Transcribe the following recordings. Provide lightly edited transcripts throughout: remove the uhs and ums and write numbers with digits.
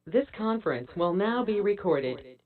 This conference will now be recorded.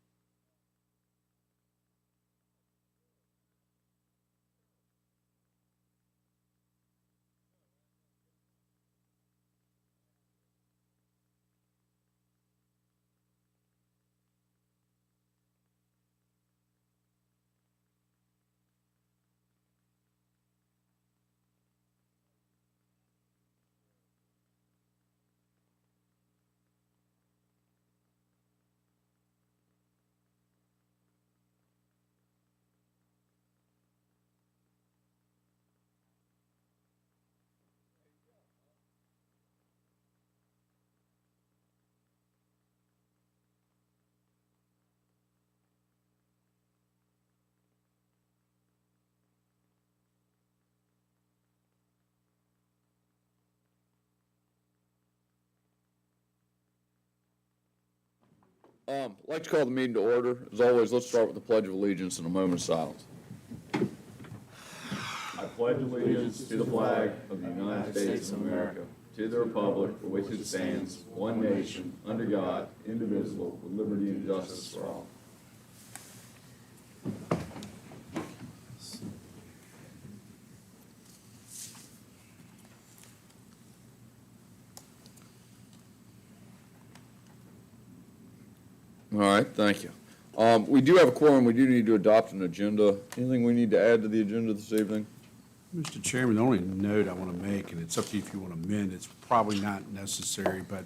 I'd like to call the meeting to order. As always, let's start with the Pledge of Allegiance and a moment of silence. I pledge allegiance to the flag of the United States of America, to the republic for which it stands, one nation, under God, indivisible, with liberty and justice for all. All right, thank you. We do have a quorum. We do need to adopt an agenda. Anything we need to add to the agenda this evening? Mr. Chairman, the only note I want to make, and it's up to you if you want to amend, it's probably not necessary, but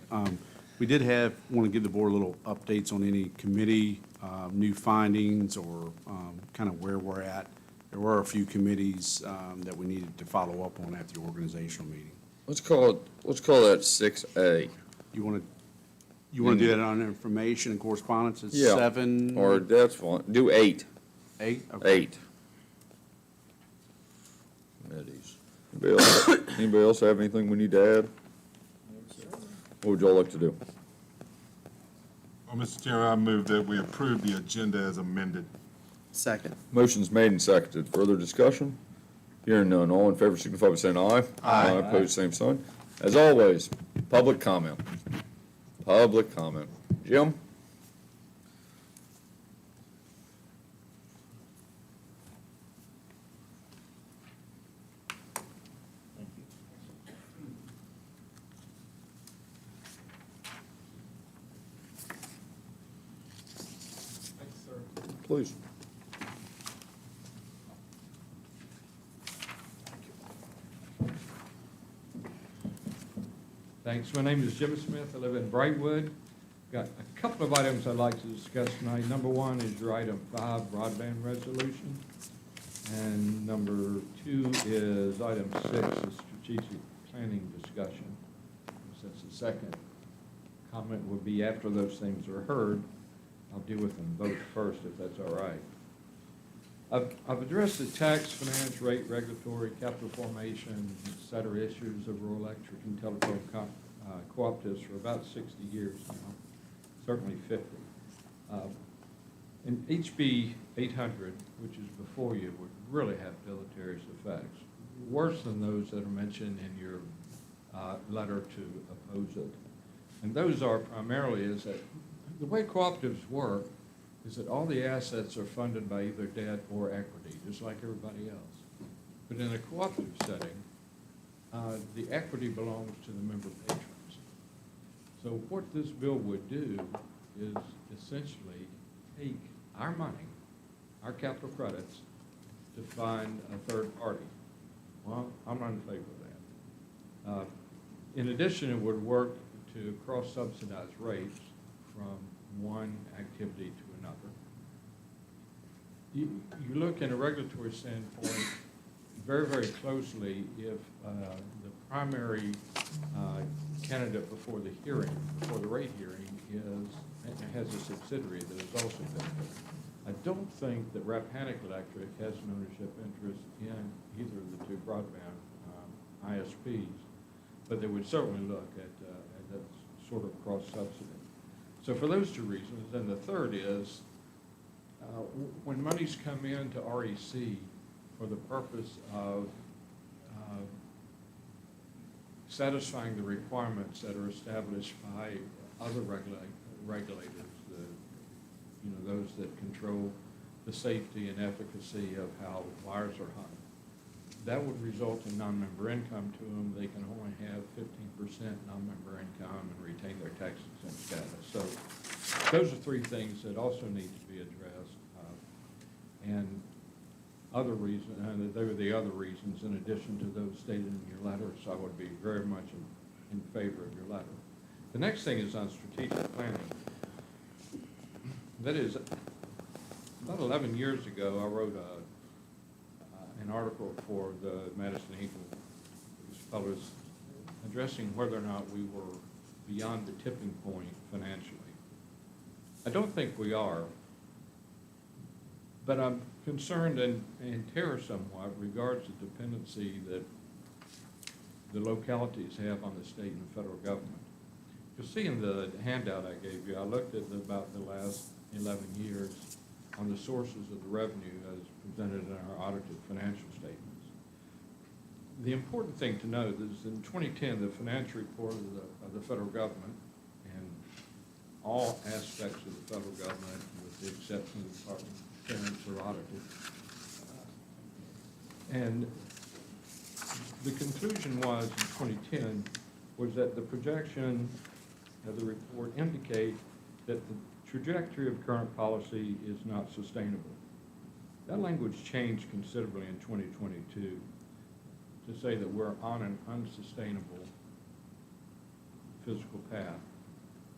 we did want to give the board a little updates on any committee, new findings, or kind of where we're at. There were a few committees that we needed to follow up on at the organizational meeting. Let's call that 6A. You want to do that on information and correspondence? It's Yeah. 7? Or that's fine. Do 8. 8? Okay. 8. Committees. Anybody else have anything we need to add? What would y'all like to do? Well, Mr. Chairman, I move that we approve the agenda as amended. Second. Motion's made and seconded. Further discussion? Hearing none. All in favor signify by saying aye. Aye. Opposed, same sign. As always, public comment. Public comment. Jim? Please. Thanks. My name is Jim Smith. I live in Brightwood. Got a couple of items I'd like to discuss tonight. Number one is your item 5, broadband resolution. And number 2 is item 6, the strategic planning discussion. Since the second comment will be after those things are heard, I'll deal with them both first, if that's all right. I've addressed the tax, finance, rate, regulatory, capital formation, et cetera, issues of rural electric and telephone cooperatives for about 60 years now, certainly 50. And HB 800, which is before you, would really have deleterious effects, worse than those that are mentioned in your letter to oppose it. And those are primarily is that the way cooperatives work is that all the assets are funded by either debt or equity, just like everybody else. But in a cooperative setting, the equity belongs to the member patrons. So what this bill would do is essentially take our money, our capital credits, to fund a third party. Well, I'm not in favor of that. In addition, it would work to cross-subsidize rates from one activity to another. You look in a regulatory standpoint very, very closely if the primary candidate before the rate hearing has a subsidiary that is also benefit. I don't think that Rappahannock Electric has an ownership interest in either of the two broadband ISPs, but they would certainly look at that sort of cross-subsidy. So for those two reasons, and the third is, when monies come into REC for the purpose of satisfying the requirements that are established by other regulators, those that control the safety and efficacy of how wires are hung. That would result in non-member income to them. They can only have 15% non-member income and retain their tax exempt status. So those are three things that also need to be addressed. And other reasons, and they were the other reasons in addition to those stated in your letter, so I would be very much in favor of your letter. The next thing is on strategic planning. That is, about 11 years ago, I wrote an article for the Madison Eagle. I was addressing whether or not we were beyond the tipping point financially. I don't think we are, but I'm concerned and terror somewhat regards the dependency that the localities have on the state and the federal government. You'll see in the handout I gave you, I looked at about the last 11 years on the sources of the revenue as presented in our audited financial statements. The important thing to note is in 2010, the financial report of the federal government and all aspects of the federal government, with the exception of the Department of Defense, are audited. And the conclusion was in 2010 was that the projection of the report indicate that the trajectory of current policy is not sustainable. That language changed considerably in 2022 to say that we're on an unsustainable fiscal path.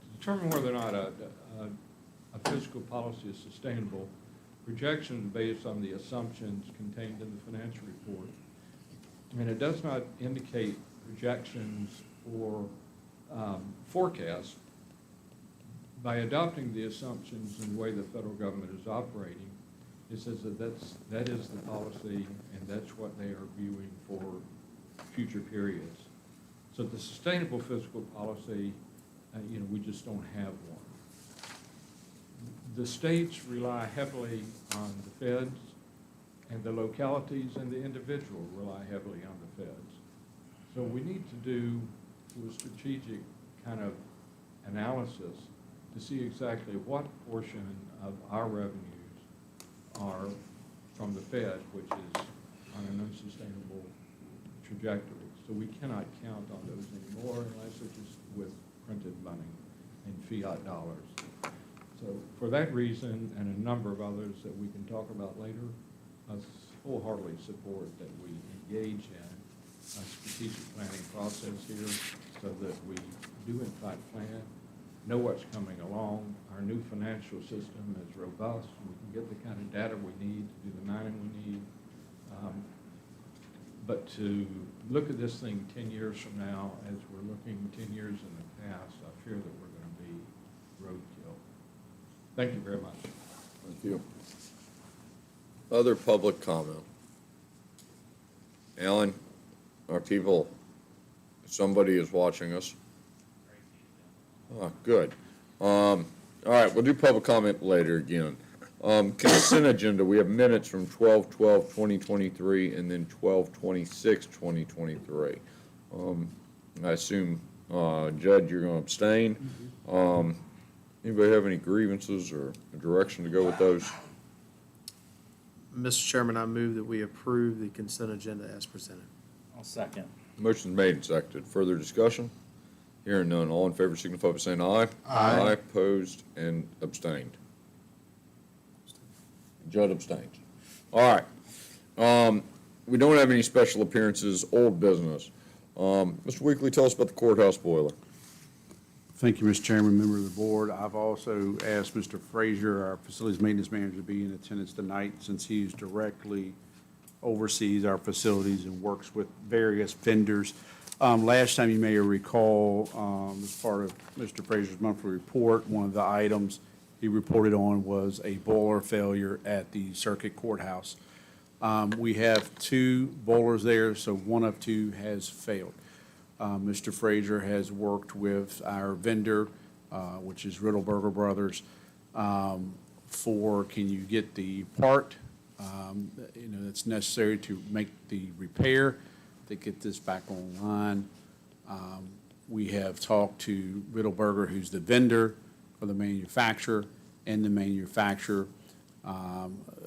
To determine whether or not a fiscal policy is sustainable, projections based on the assumptions contained in the financial report, and it does not indicate projections or forecasts. By adopting the assumptions and the way the federal government is operating, it says that that is the policy and that's what they are viewing for future periods. So the sustainable fiscal policy, we just don't have one. The states rely heavily on the feds, and the localities and the individual rely heavily on the feds. So we need to do a strategic kind of analysis to see exactly what portion of our revenues are from the Fed, which is on an unsustainable trajectory. So we cannot count on those anymore unless it's just with printed money and fiat dollars. So for that reason and a number of others that we can talk about later, I wholeheartedly support that we engage in a strategic planning process here so that we do in fact plan, know what's coming along. Our new financial system is robust. We can get the kind of data we need to do the mining we need. But to look at this thing 10 years from now, as we're looking 10 years in the past, I fear that we're going to be roadkill. Thank you very much. Thank you. Other public comment? Alan, our people, somebody is watching us. Oh, good. All right, we'll do public comment later again. Consent agenda, we have minutes from 12/12/2023 and then 12/26/2023. I assume, Judd, you're going to abstain. Anybody have any grievances or a direction to go with those? Mr. Chairman, I move that we approve the consent agenda as presented. I'll second. Motion's made and seconded. Further discussion? Hearing none. All in favor signify by saying aye. Aye. Opposed and abstained. Judd abstains. All right. We don't have any special appearances, old business. Mr. Weekly, tell us about the courthouse boiler. Thank you, Mr. Chairman, member of the board. I've also asked Mr. Frazier, our facilities maintenance manager, to be in attendance tonight since he's directly oversees our facilities and works with various vendors. Last time, you may recall, as part of Mr. Frazier's monthly report, one of the items he reported on was a boiler failure at the circuit courthouse. We have two boilers there, so one of two has failed. Mr. Frazier has worked with our vendor, which is Riddleberger Brothers, for can you get the part that's necessary to make the repair to get this back online. We have talked to Riddleberger, who's the vendor, for the manufacturer and the manufacturer.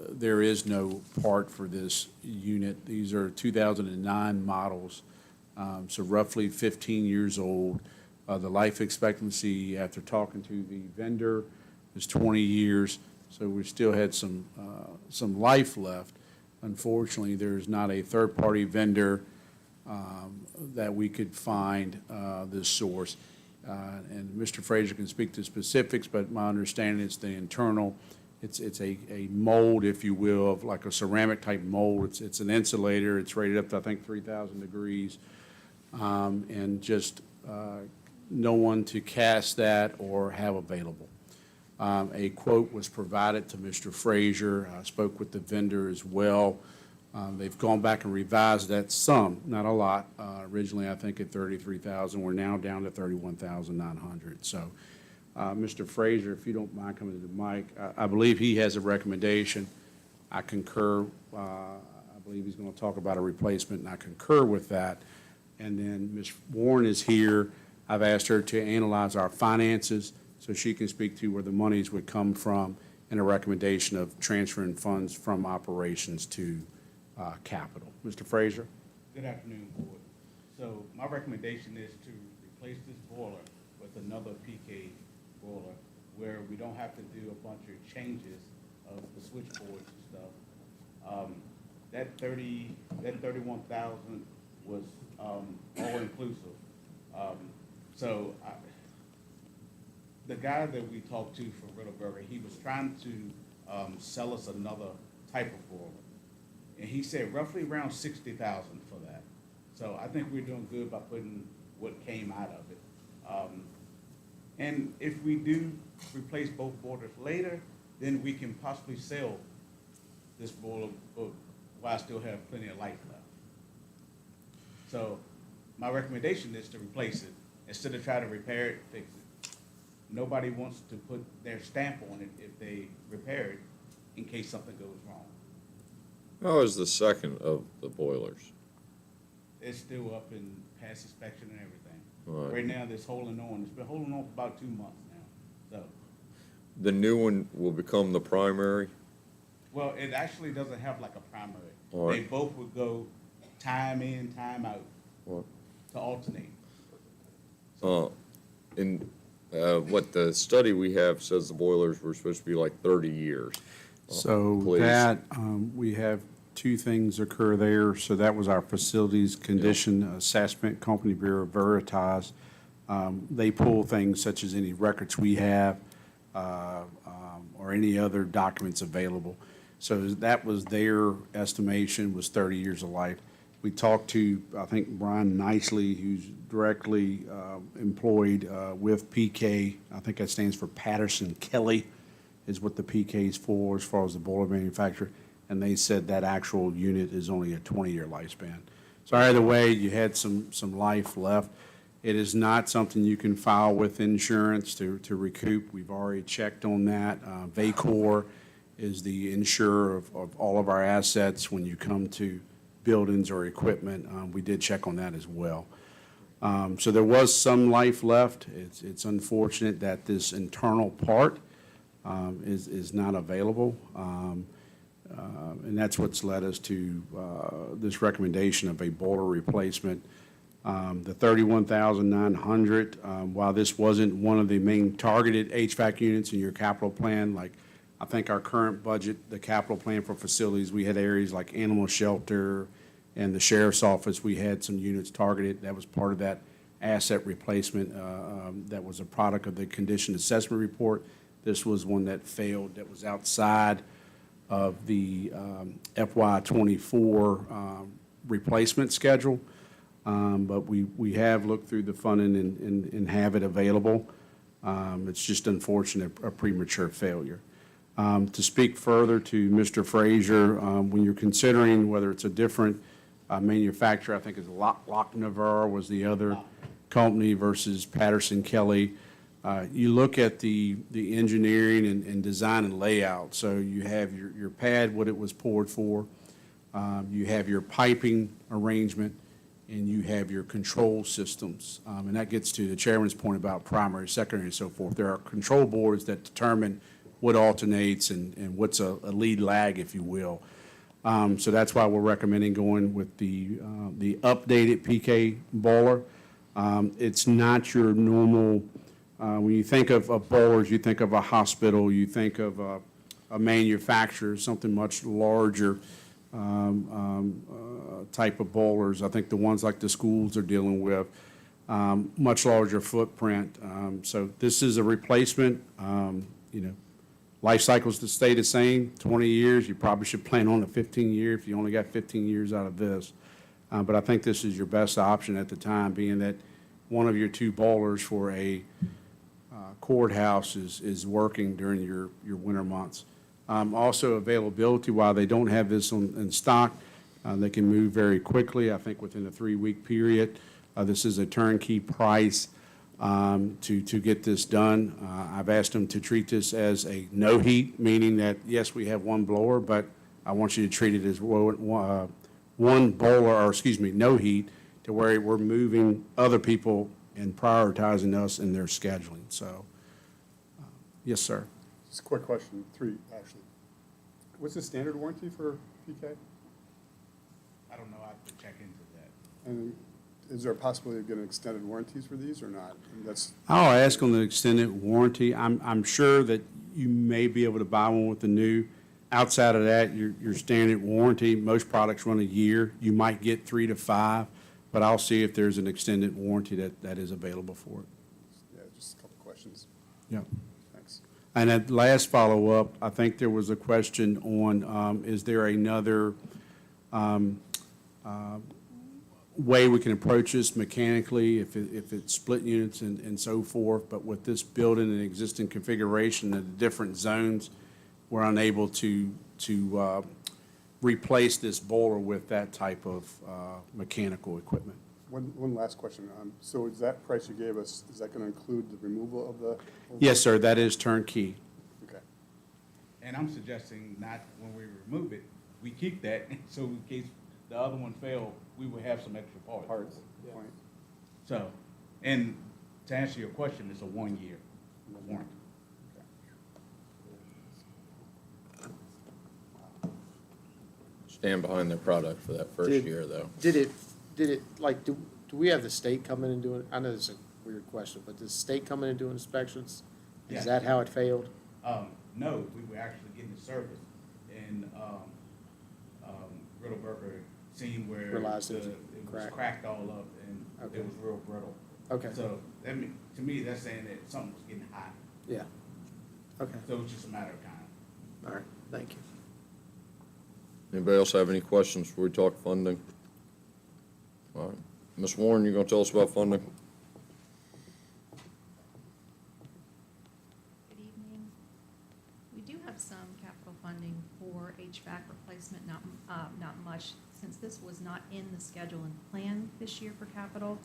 There is no part for this unit. These are 2009 models, so roughly 15 years old. The life expectancy after talking to the vendor is 20 years, so we still had some life left. Unfortunately, there's not a third-party vendor that we could find this source. And Mr. Frazier can speak to specifics, but my understanding is the internal, it's a mold, if you will, of like a ceramic type mold. It's an insulator. It's rated up to, I think, 3,000 degrees. And just no one to cast that or have available. A quote was provided to Mr. Frazier. I spoke with the vendor as well. They've gone back and revised that some, not a lot. Originally, I think at 33,000, we're now down to 31,900. So, Mr. Frazier, if you don't mind coming to the mic, I believe he has a recommendation. I concur. I believe he's going to talk about a replacement, and I concur with that. And then Ms. Warren is here. I've asked her to analyze our finances so she can speak to where the monies would come from and a recommendation of transferring funds from operations to capital. Mr. Frazier? Good afternoon, Board. So my recommendation is to replace this boiler with another PK boiler where we don't have to do a bunch of changes of the switchboards and stuff. That 31,000 was all inclusive. The guy that we talked to from Riddleberger, he was trying to sell us another type of boiler. And he said roughly around 60,000 for that. So I think we're doing good by putting what came out of it. And if we do replace both boilers later, then we can possibly sell this boiler while I still have plenty of life left. So my recommendation is to replace it instead of trying to repair it, fix it. Nobody wants to put their stamp on it if they repair it in case something goes wrong. How is the second of the boilers? It's still up in past inspection and everything. Right. Right now, it's holding on. It's been holding on for about 2 months now. So, The new one will become the primary? well, it actually doesn't have like a primary. All right. They both would go time in, time out What? to alternate. What the study we have says the boilers were supposed to be like 30 years. So Please. that, we have two things occur there. So that was our facilities condition assessment company, Bureau Veritas. They pull things such as any records we have or any other documents available. So that was their estimation, was 30 years of life. We talked to, I think, Brian Nicely, who's directly employed with PK. I think that stands for Patterson Kelly, is what the PK is for as far as the boiler manufacturer. And they said that actual unit is only a 20-year lifespan. So either way, you had some life left. It is not something you can file with insurance to recoup. We've already checked on that. Vacor is the insurer of all of our assets when you come to buildings or equipment. We did check on that as well. So there was some life left. It's unfortunate that this internal part is not available. And that's what's led us to this recommendation of a boiler replacement. The 31,900, while this wasn't one of the main targeted HVAC units in your capital plan, like I think our current budget, the capital plan for facilities, we had areas like animal shelter and the sheriff's office, we had some units targeted. That was part of that asset replacement that was a product of the condition assessment report. This was one that failed, that was outside of the FY24 replacement schedule. But we have looked through the funding and have it available. It's just unfortunate, a premature failure. To speak further to Mr. Frazier, when you're considering whether it's a different manufacturer, I think it's Lochnavar was the other company versus Patterson Kelly. You look at the engineering and design and layout. So you have your pad, what it was poured for. You have your piping arrangement, and you have your control systems. And that gets to the chairman's point about primary, secondary, and so forth. There are control boards that determine what alternates and what's a lead lag, if you will. So that's why we're recommending going with the updated PK boiler. It's not your normal, when you think of boilers, you think of a hospital, you think of a manufacturer, something much larger type of boilers. I think the ones like the schools are dealing with, much larger footprint. So this is a replacement, you know, life cycles to stay the same, 20 years. You probably should plan on a 15-year if you only got 15 years out of this. But I think this is your best option at the time, being that one of your two boilers for a courthouse is working during your winter months. Also availability, while they don't have this in stock, they can move very quickly, I think within a 3-week period. This is a turnkey price to get this done. I've asked them to treat this as a no heat, meaning that, yes, we have one blower, but I want you to treat it as one boiler, or excuse me, no heat, to where we're moving other people and prioritizing us in their scheduling. So, yes, sir. Just a quick question, 3, actually. What's the standard warranty for PK? I don't know, I have to check into that. And is there a possibility of getting extended warranties for these or not? And that's, I'll ask on the extended warranty. I'm sure that you may be able to buy one with the new. Outside of that, your standard warranty, most products run a year. You might get 3 to 5, but I'll see if there's an extended warranty that is available for it. yeah, just a couple questions. Yep. Thanks. And at last follow-up, I think there was a question on, is there another way we can approach this mechanically, if it's split units and so forth, but with this building and existing configuration of the different zones, we're unable to replace this boiler with that type of mechanical equipment. One last question. So is that price you gave us, is that going to include the removal of the? Yes, sir, that is turnkey. Okay. And I'm suggesting not when we remove it, we keep that, so in case the other one failed, we would have some extra parts. Parts, point. So, and to answer your question, it's a 1-year warranty. Stand behind their product for that first Did- year, though. Did it, like, do we have the state come in and do it? I know this is a weird question, but does the state come in and do inspections? Yes. Is that how it failed? No, we were actually getting the service, and, Riddleberger seen where Realized it was it was cracked. cracked all up, and Okay. it was real brittle. Okay, So, to me, that's saying that something was getting hot, yeah. Okay, so it's just a matter of time. all right, thank you. Anybody else have any questions before we talk funding? All right. Ms. Warren, you gonna tell us about funding? Good evening. We do have some capital funding for HVAC replacement, not much. Since this was not in the schedule and plan this year for capital,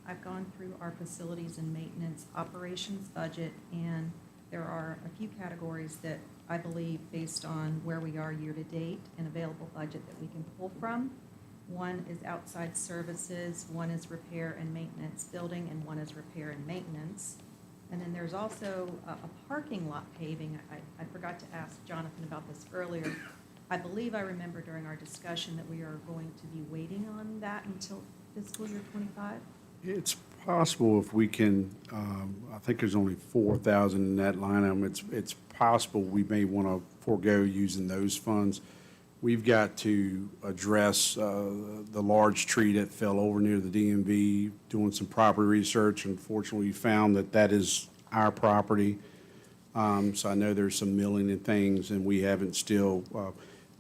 I've gone through our facilities and maintenance operations budget, and there are a few categories that I believe, based on where we are year-to-date and available budget, that we can pull from. One is outside services, one is repair and maintenance building, and one is repair and maintenance. And then there's also a parking lot paving. I forgot to ask Jonathan about this earlier. I believe I remember during our discussion that we are going to be waiting on that until fiscal year '25. It's possible if we can, I think there's only 4,000 in that line item. It's possible we may want to forego using those funds. We've got to address the large tree that fell over near the DMV, doing some property research. Unfortunately, we found that is our property. So I know there's some milling and things, and we haven't still,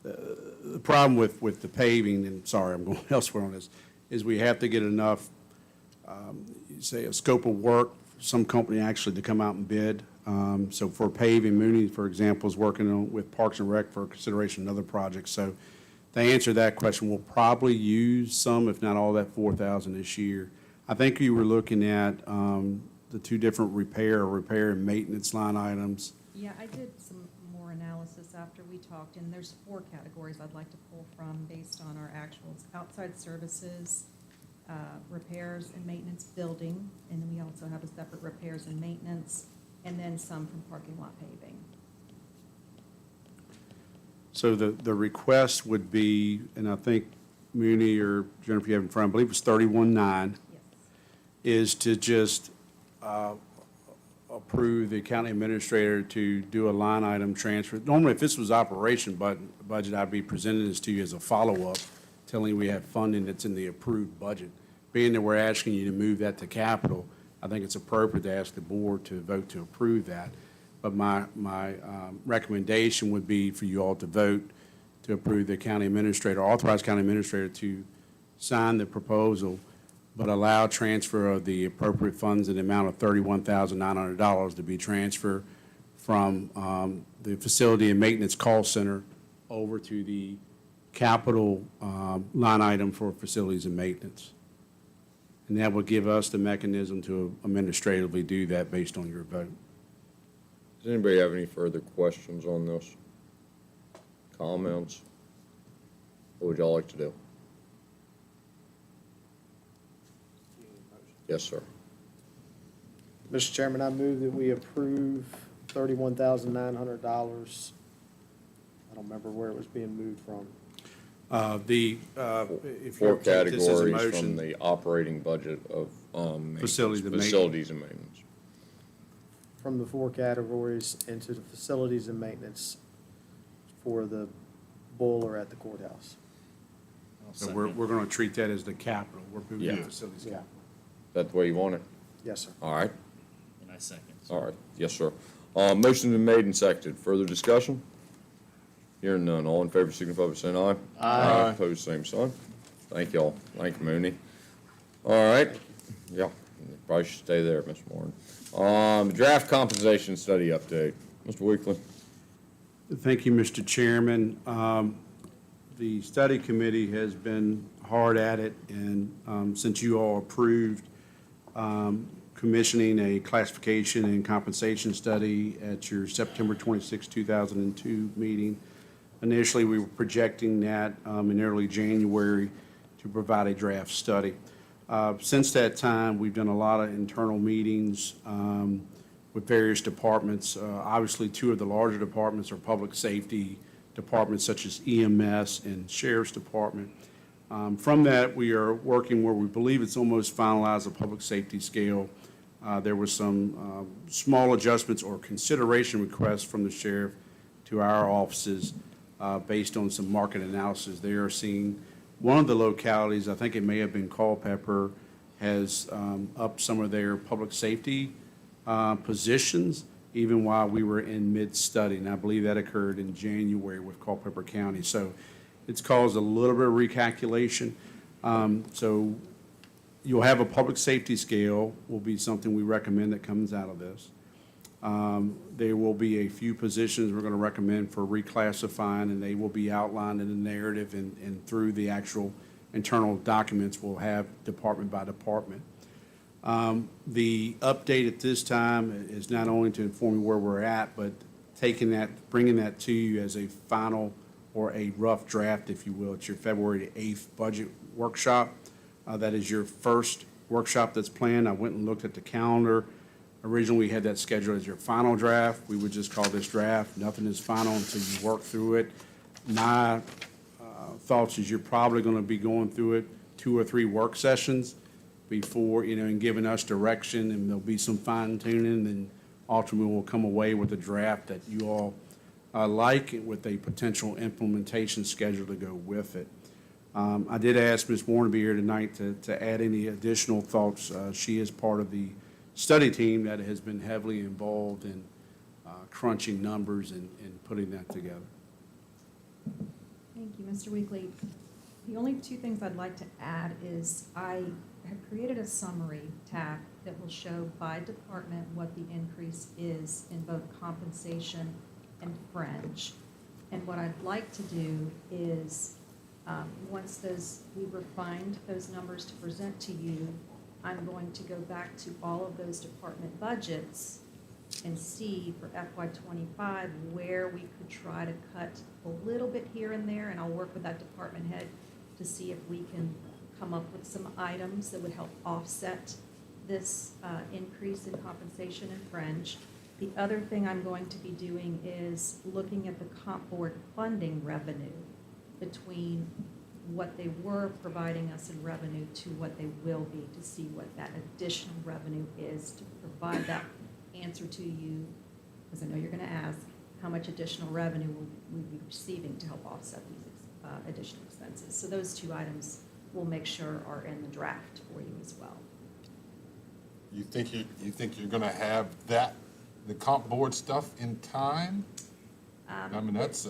the problem with the paving, and sorry, I'm going elsewhere on this, is we have to get enough, say, a scope of work, some company actually to come out and bid. So for paving, Mooney, for example, is working on with Parks and Rec for consideration of another project. So to answer that question, we'll probably use some, if not all, that 4,000 this year. I think you were looking at the two different repair and maintenance line items. Yeah, I did some more analysis after we talked, and there's 4 categories I'd like to pull from based on our actuals. Outside services, repairs and maintenance building, and then we also have a separate repairs and maintenance, and then some from parking lot paving. So the request would be, and I think Mooney or Jennifer, you have in front, I believe it's 31.9, Yes. is to just approve the county administrator to do a line item transfer. Normally, if this was operation budget, I'd be presenting this to you as a follow-up, telling you we have funding that's in the approved budget. Being that we're asking you to move that to capital, I think it's appropriate to ask the board to vote to approve that. But my recommendation would be for you all to vote to approve the county administrator, authorize county administrator to sign the proposal, but allow transfer of the appropriate funds in the amount of $31,900 to be transferred from the facility and maintenance call center over to the capital line item for facilities and maintenance. And that would give us the mechanism to administratively do that based on your vote. Does anybody have any further questions on this? Comments? What would y'all like to do? Yes, sir. Mr. Chairman, I move that we approve $31,900. I don't remember where it was being moved from. If Four you take this as a categories from motion, the operating budget of maintenance. Facilities and maintenance. Facilities and maintenance. From the 4 categories into the facilities and maintenance for the boiler at the courthouse. so we're going to treat that as the capital. We're moving the Yeah. facilities Yeah. capital. Is that the way you want it? Yes, sir. All right, And I second. all right, yes, sir. Motion been made and seconded. Further discussion? Hearing none. All in favor signify by saying aye. Aye. Opposed, same sign. Thank y'all. Thank you, Mooney. All right. Yeah, probably should stay there, Mr. Warren. Draft compensation study update. Mr. Weekly. Thank you, Mr. Chairman. The study committee has been hard at it, and since you all approved commissioning a classification and compensation study at your September 26, 2002 meeting, initially we were projecting that in early January to provide a draft study. Since that time, we've done a lot of internal meetings with various departments. Obviously, 2 of the larger departments are public safety departments such as EMS and Sheriff's Department. From that, we are working where we believe it's almost finalized a public safety scale. There was some small adjustments or consideration requests from the sheriff to our offices based on some market analysis. They are seeing one of the localities, I think it may have been Culpeper, has upped some of their public safety positions even while we were in mid-study. And I believe that occurred in January with Culpeper County. So it's caused a little bit of recalculation. So you'll have a public safety scale will be something we recommend that comes out of this. There will be a few positions we're going to recommend for reclassifying, and they will be outlined in the narrative and through the actual internal documents we'll have department by department. The update at this time is not only to inform you where we're at, but taking that, bringing that to you as a final or a rough draft, if you will. It's your February 8th budget workshop. That is your first workshop that's planned. I went and looked at the calendar. Originally, we had that scheduled as your final draft. We would just call this draft. Nothing is final until you work through it. My thoughts is you're probably going to be going through it 2 or 3 work sessions before, and giving us direction, and there'll be some fine tuning, and ultimately we'll come away with a draft that you all like, with a potential implementation schedule to go with it. I did ask Ms. Warren to be here tonight to add any additional thoughts. She is part of the study team that has been heavily involved in crunching numbers and putting that together. Thank you, Mr. Weekly. The only 2 things I'd like to add is I have created a summary tab that will show by department what the increase is in both compensation and fringe. And what I'd like to do is, once we refined those numbers to present to you, I'm going to go back to all of those department budgets and see for FY '25 where we could try to cut a little bit here and there, and I'll work with that department head to see if we can come up with some items that would help offset this increase in compensation and fringe. The other thing I'm going to be doing is looking at the comp board funding revenue between what they were providing us in revenue to what they will be, to see what that additional revenue is, to provide that answer to you, because I know you're going to ask, how much additional revenue will we be receiving to help offset these additional expenses? So those two items we'll make sure are in the draft for you as well. You think you're gonna have that, the comp board stuff in time? I mean, that's,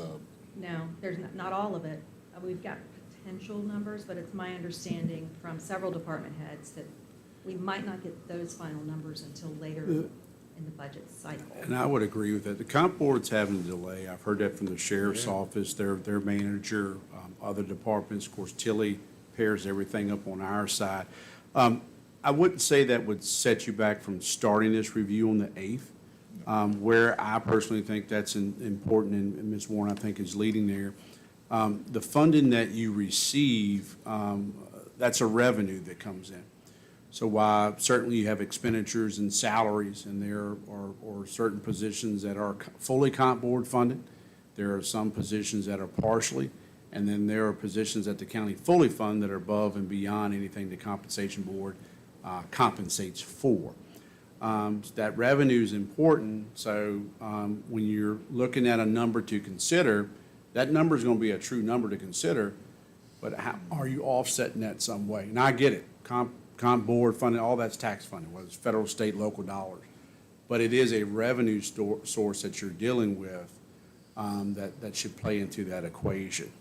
No, there's not all of it. We've got potential numbers, but it's my understanding from several department heads that we might not get those final numbers until later in the budget cycle. And I would agree with that. The comp board's having a delay. I've heard that from the sheriff's office, their manager, other departments. Of course, Tilly pairs everything up on our side. I wouldn't say that would set you back from starting this review on the 8th, where I personally think that's important, and Ms. Warren, I think, is leading there. The funding that you receive, that's a revenue that comes in. So while certainly you have expenditures and salaries, and there are certain positions that are fully comp board funded, there are some positions that are partially, and then there are positions that the county fully fund that are above and beyond anything the compensation board compensates for. That revenue is important, so when you're looking at a number to consider, that number is going to be a true number to consider, but how are you offsetting that some way? And I get it, comp board funding, all that's tax funding, whether it's federal, state, local dollars. But it is a revenue source that you're dealing with that should play into that equation.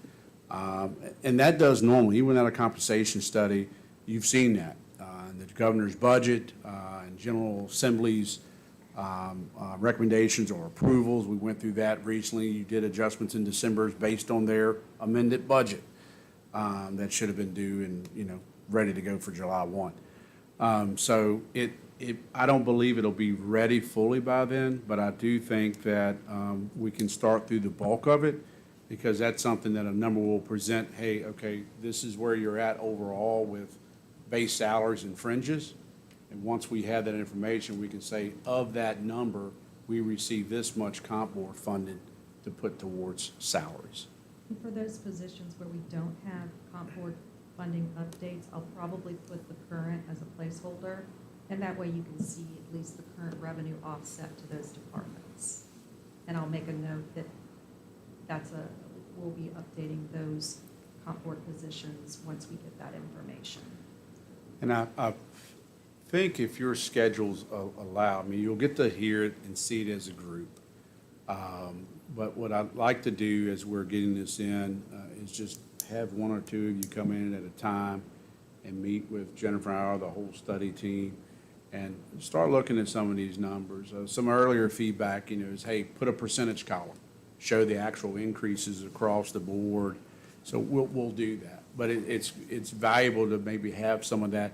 And that does normally, even without a compensation study, you've seen that. In the governor's budget, and General Assembly's recommendations or approvals, we went through that recently. You did adjustments in December based on their amended budget that should have been due and, ready to go for July 1. So I don't believe it'll be ready fully by then, but I do think that we can start through the bulk of it, because that's something that a number will present, hey, okay, this is where you're at overall with base salaries and fringes. And once we have that information, we can say, of that number, we receive this much comp board funding to put towards salaries. And for those positions where we don't have comp board funding updates, I'll probably put the current as a placeholder, and that way you can see at least the current revenue offset to those departments. And I'll make a note that we'll be updating those comp board positions once we get that information. And I think if your schedules allow, you'll get to hear it and see it as a group. But what I'd like to do as we're getting this in is just have one or two of you come in at a time and meet with Jennifer and I, or the whole study team, and start looking at some of these numbers. Some earlier feedback, is, hey, put a percentage column, show the actual increases across the board. So we'll do that. But it's valuable to maybe have some of that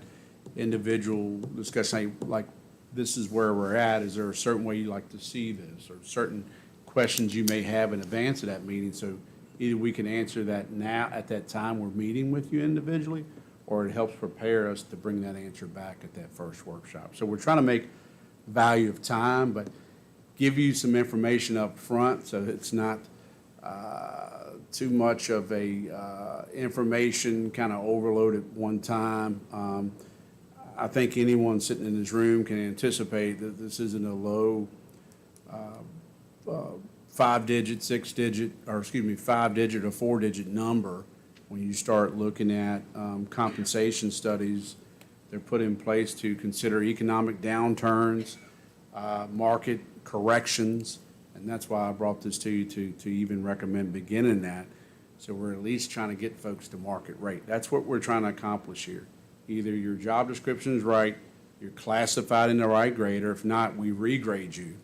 individual discussion, like, this is where we're at. Is there a certain way you'd like to see this, or certain questions you may have in advance of that meeting? So either we can answer that now at that time we're meeting with you individually, or it helps prepare us to bring that answer back at that first workshop. So we're trying to make value of time, but give you some information up front so it's not too much of a information kind of overload at one time. I think anyone sitting in this room can anticipate that this isn't a low 5-digit, 6-digit, or 5-digit or 4-digit number. When you start looking at compensation studies, they're put in place to consider economic downturns, market corrections, and that's why I brought this to you to even recommend beginning that. So we're at least trying to get folks to market rate. That's what we're trying to accomplish here. Either your job description is right, you're classified in the right grade, or if not, we regrade you.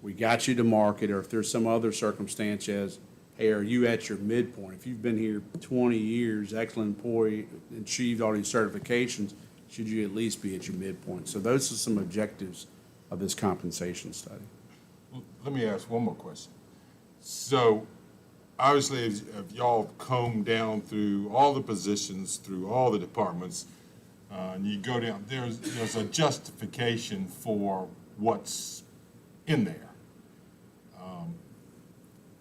We got you to market, or if there's some other circumstance as, hey, are you at your midpoint? If you've been here 20 years, excellent employee, achieved all these certifications, should you at least be at your midpoint? So those are some objectives of this compensation study. let me ask one more question. So obviously, if y'all comb down through all the positions, through all the departments, and you go down, there's a justification for what's in there.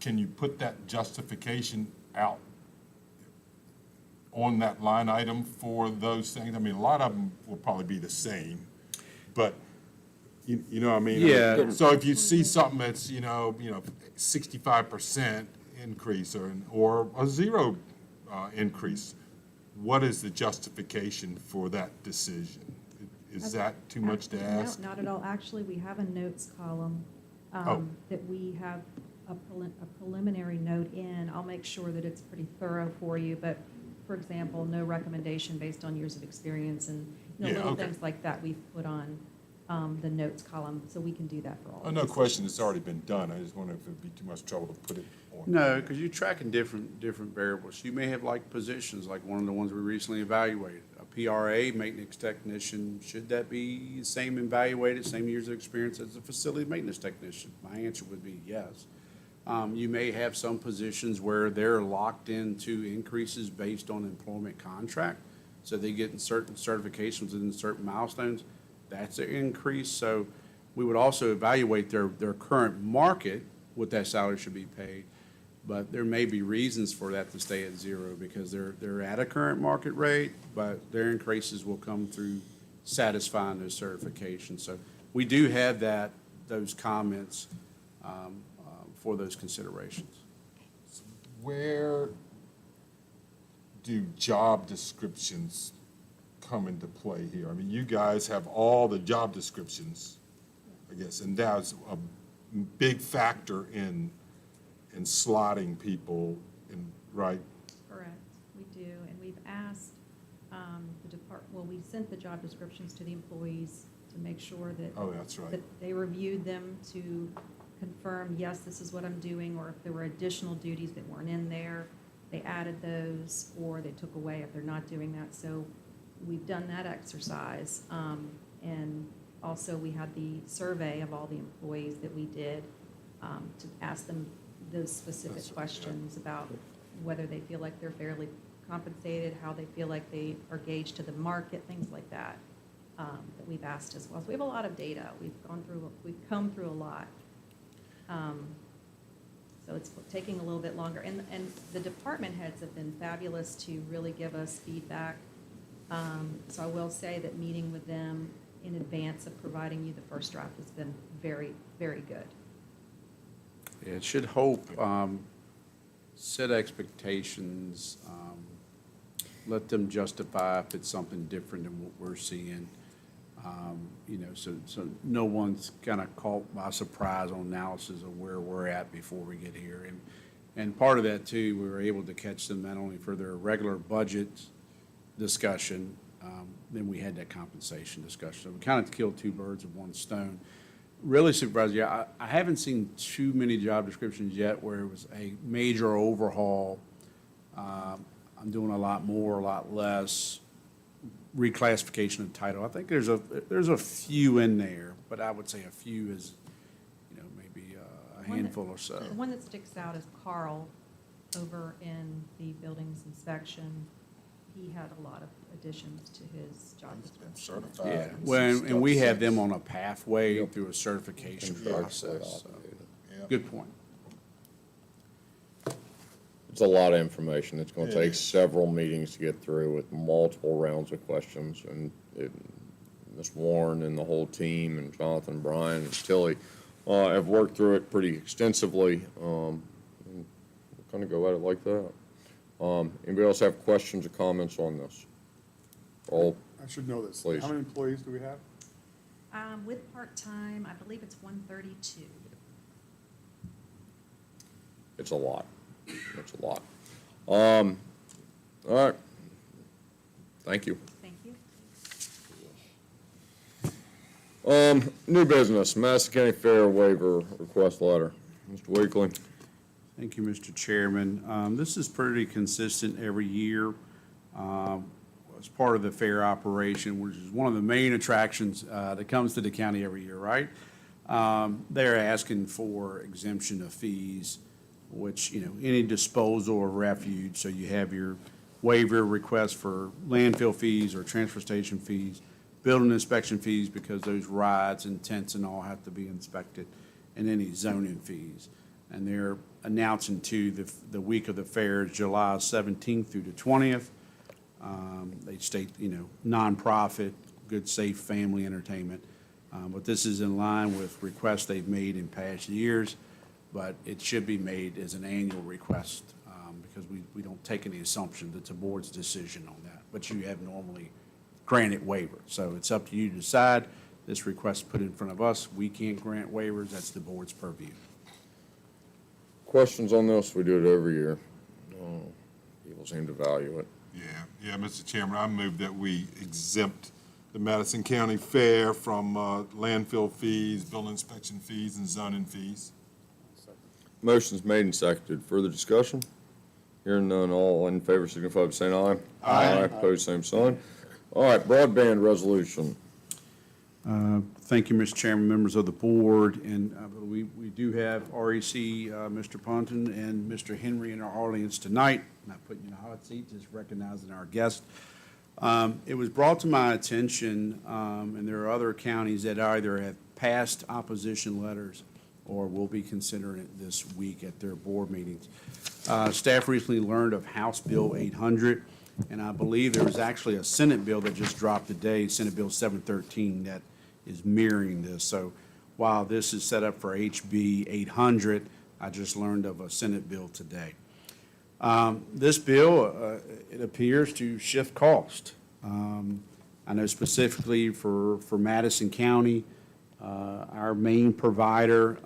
Can you put that justification out on that line item for those things? I mean, a lot of them will probably be the same, but you know what I mean? Yeah. So if you see something that's, 65% increase or a zero increase, what is the justification for that decision? Is that too much to ask? No, not at all. Actually, we have a notes column Oh. that we have a preliminary note in. I'll make sure that it's pretty thorough for you, but for example, no recommendation based on years of experience and Yeah, little okay. things like that we've put on the notes column, so we can do that for all. Oh, no question, it's already been done. I just wonder if it'd be too much trouble to put it on. No, because you're tracking different variables. You may have like positions, like one of the ones we recently evaluated, a PRA, maintenance technician. Should that be same evaluated, same years of experience as a facility maintenance technician? My answer would be yes. You may have some positions where they're locked into increases based on employment contract, so they get in certain certifications and certain milestones. That's an increase. So we would also evaluate their current market, what that salary should be paid. But there may be reasons for that to stay at zero because they're at a current market rate, but their increases will come through satisfying those certifications. So we do have those comments for those considerations. Where do job descriptions come into play here? I mean, you guys have all the job descriptions, I guess, and that's a big factor in slotting people in, right? Correct, we do, and we've asked we sent the job descriptions to the employees to make sure that. Oh, that's right. That they reviewed them to confirm, yes, this is what I'm doing, or if there were additional duties that weren't in there, they added those, or they took away if they're not doing that. So we've done that exercise. And also we had the survey of all the employees that we did to ask them those specific questions about whether they feel like they're fairly compensated, how they feel like they are gauged to the market, things like that, that we've asked as well. So we have a lot of data. We've combed through a lot. So it's taking a little bit longer. And the department heads have been fabulous to really give us feedback. So I will say that meeting with them in advance of providing you the first draft has been very, very good. It should hope, set expectations, let them justify if it's something different than what we're seeing. So no one's kind of caught by surprise on analysis of where we're at before we get here. And part of that too, we were able to catch them not only for their regular budget discussion, then we had that compensation discussion. So we kind of killed two birds with one stone. Really, Supervisor, yeah, I haven't seen too many job descriptions yet where it was a major overhaul. I'm doing a lot more, a lot less, reclassification of title. I think there's a few in there, but I would say a few is, maybe a handful or so. The one that sticks out is Carl over in the buildings inspection. He had a lot of additions to his job description. Certified. Yeah, well, and we have them on a pathway through a certification process. So. Yeah. Good point. It's a lot of information. It's gonna It take is. several meetings to get through with multiple rounds of questions. And Ms. Warren and the whole team and Jonathan, Brian, and Tilly have worked through it pretty extensively. And we'll kind of go at it like that. Anybody else have questions or comments on this? All, I should know this. Please. How many employees do we have? With part-time, I believe it's 132. it's a lot. It's a lot. All right. Thank you. Thank you. New business, Madison County Fair waiver request letter. Mr. Weekly. Thank you, Mr. Chairman. This is pretty consistent every year. As part of the fair operation, which is one of the main attractions that comes to the county every year, right? They're asking for exemption of fees which, any disposal or refuge, so you have your waiver request for landfill fees or transfer station fees, building inspection fees because those rides and tents and all have to be inspected, and any zoning fees. And they're announcing too, the week of the fair is July 17th through the 20th. They state, nonprofit, good, safe family entertainment. But this is in line with requests they've made in past years, but it should be made as an annual request, because we don't take any assumption that it's a board's decision on that. But you have normally granted waivers, so it's up to you to decide. This request put in front of us, we can't grant waivers, that's the board's purview. Questions on this? We do it every year. People seem to value it. Yeah, Mr. Chairman, I move that we exempt the Madison County Fair from landfill fees, building inspection fees, and zoning fees. Motion's made and seconded. Further discussion? Hearing none, all in favor signify by saying aye. Aye. Opposed, same sign. All right, broadband resolution. Thank you, Mr. Chairman, members of the board, and we do have REC, Mr. Ponton and Mr. Henry in our audience tonight. Not putting you in a hot seat, just recognizing our guest. It was brought to my attention, and there are other counties that either have passed opposition letters or will be considering it this week at their board meetings. Staff recently learned of House Bill 800, and I believe there was actually a Senate bill that just dropped today, Senate Bill 713, that is mirroring this. So while this is set up for HB 800, I just learned of a Senate bill today. This bill, it appears to shift cost. I know specifically for Madison County, our main provider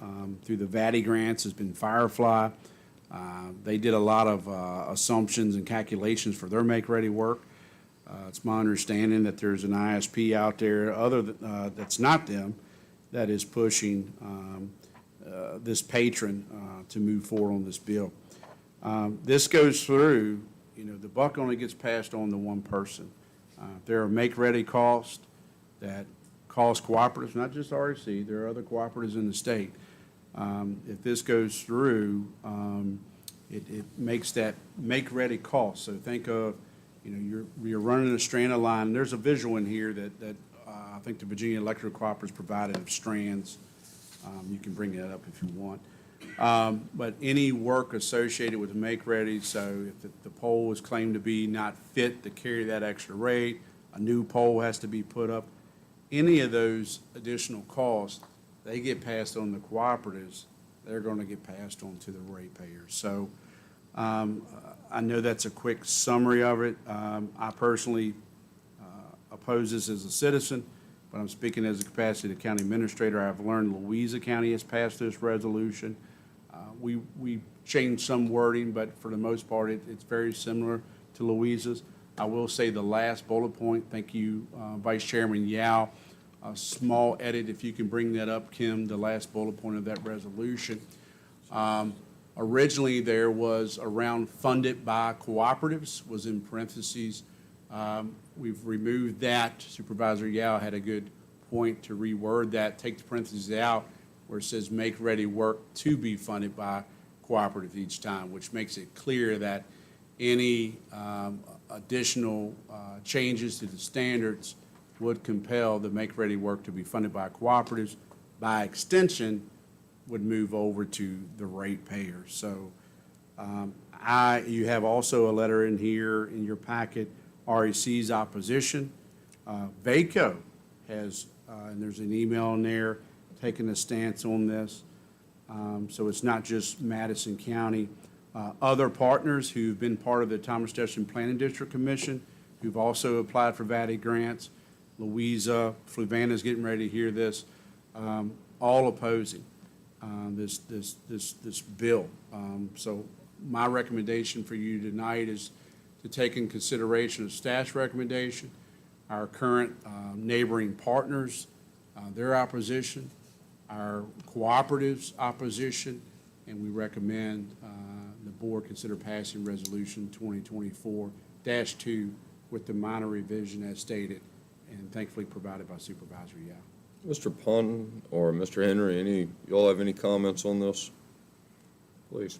through the VATI grants has been Firefly. They did a lot of assumptions and calculations for their make-ready work. It's my understanding that there's an ISP out there that's not them that is pushing this patron to move forward on this bill. This goes through, the buck only gets passed on to one person. There are make-ready costs that cost cooperatives, not just REC, there are other cooperatives in the state. If this goes through, it makes that make-ready cost. So think of, you're running a strand of line. There's a visual in here that I think the Virginia Electric Cooperatives provided of strands. You can bring that up if you want. But any work associated with the make-ready, so if the pole is claimed to be not fit to carry that extra rate, a new pole has to be put up. Any of those additional costs, they get passed on to cooperatives. They're going to get passed on to the ratepayers. So I know that's a quick summary of it. I personally oppose this as a citizen, but I'm speaking as a capacity of the county administrator. I've learned Louisa County has passed this resolution. We changed some wording, but for the most part, it's very similar to Louisa's. I will say the last bullet point, thank you, Vice Chairman Yao. A small edit, if you can bring that up, Kim, the last bullet point of that resolution. Originally, there was around funded by cooperatives, was in parentheses. We've removed that. Supervisor Yao had a good point to reword that, take the parentheses out, where it says make ready work to be funded by cooperative each time, which makes it clear that any additional changes to the standards would compel the make ready work to be funded by cooperatives. By extension, would move over to the ratepayers. So you have also a letter in here in your packet, REC's opposition. VACO has, and there's an email in there, taking a stance on this. So it's not just Madison County. Other partners who've been part of the Thomas Jefferson Planning District Commission, who've also applied for VATI grants, Louisa, Fluvanna's getting ready to hear this, all opposing this bill. So my recommendation for you tonight is to take in consideration of staff's recommendation, our current neighboring partners, their opposition, our cooperatives' opposition, and we recommend the board consider passing resolution 2024-2 with the minor revision as stated and thankfully provided by Supervisor Yao. Mr. Pun or Mr. Henry, y'all have any comments on this? Please.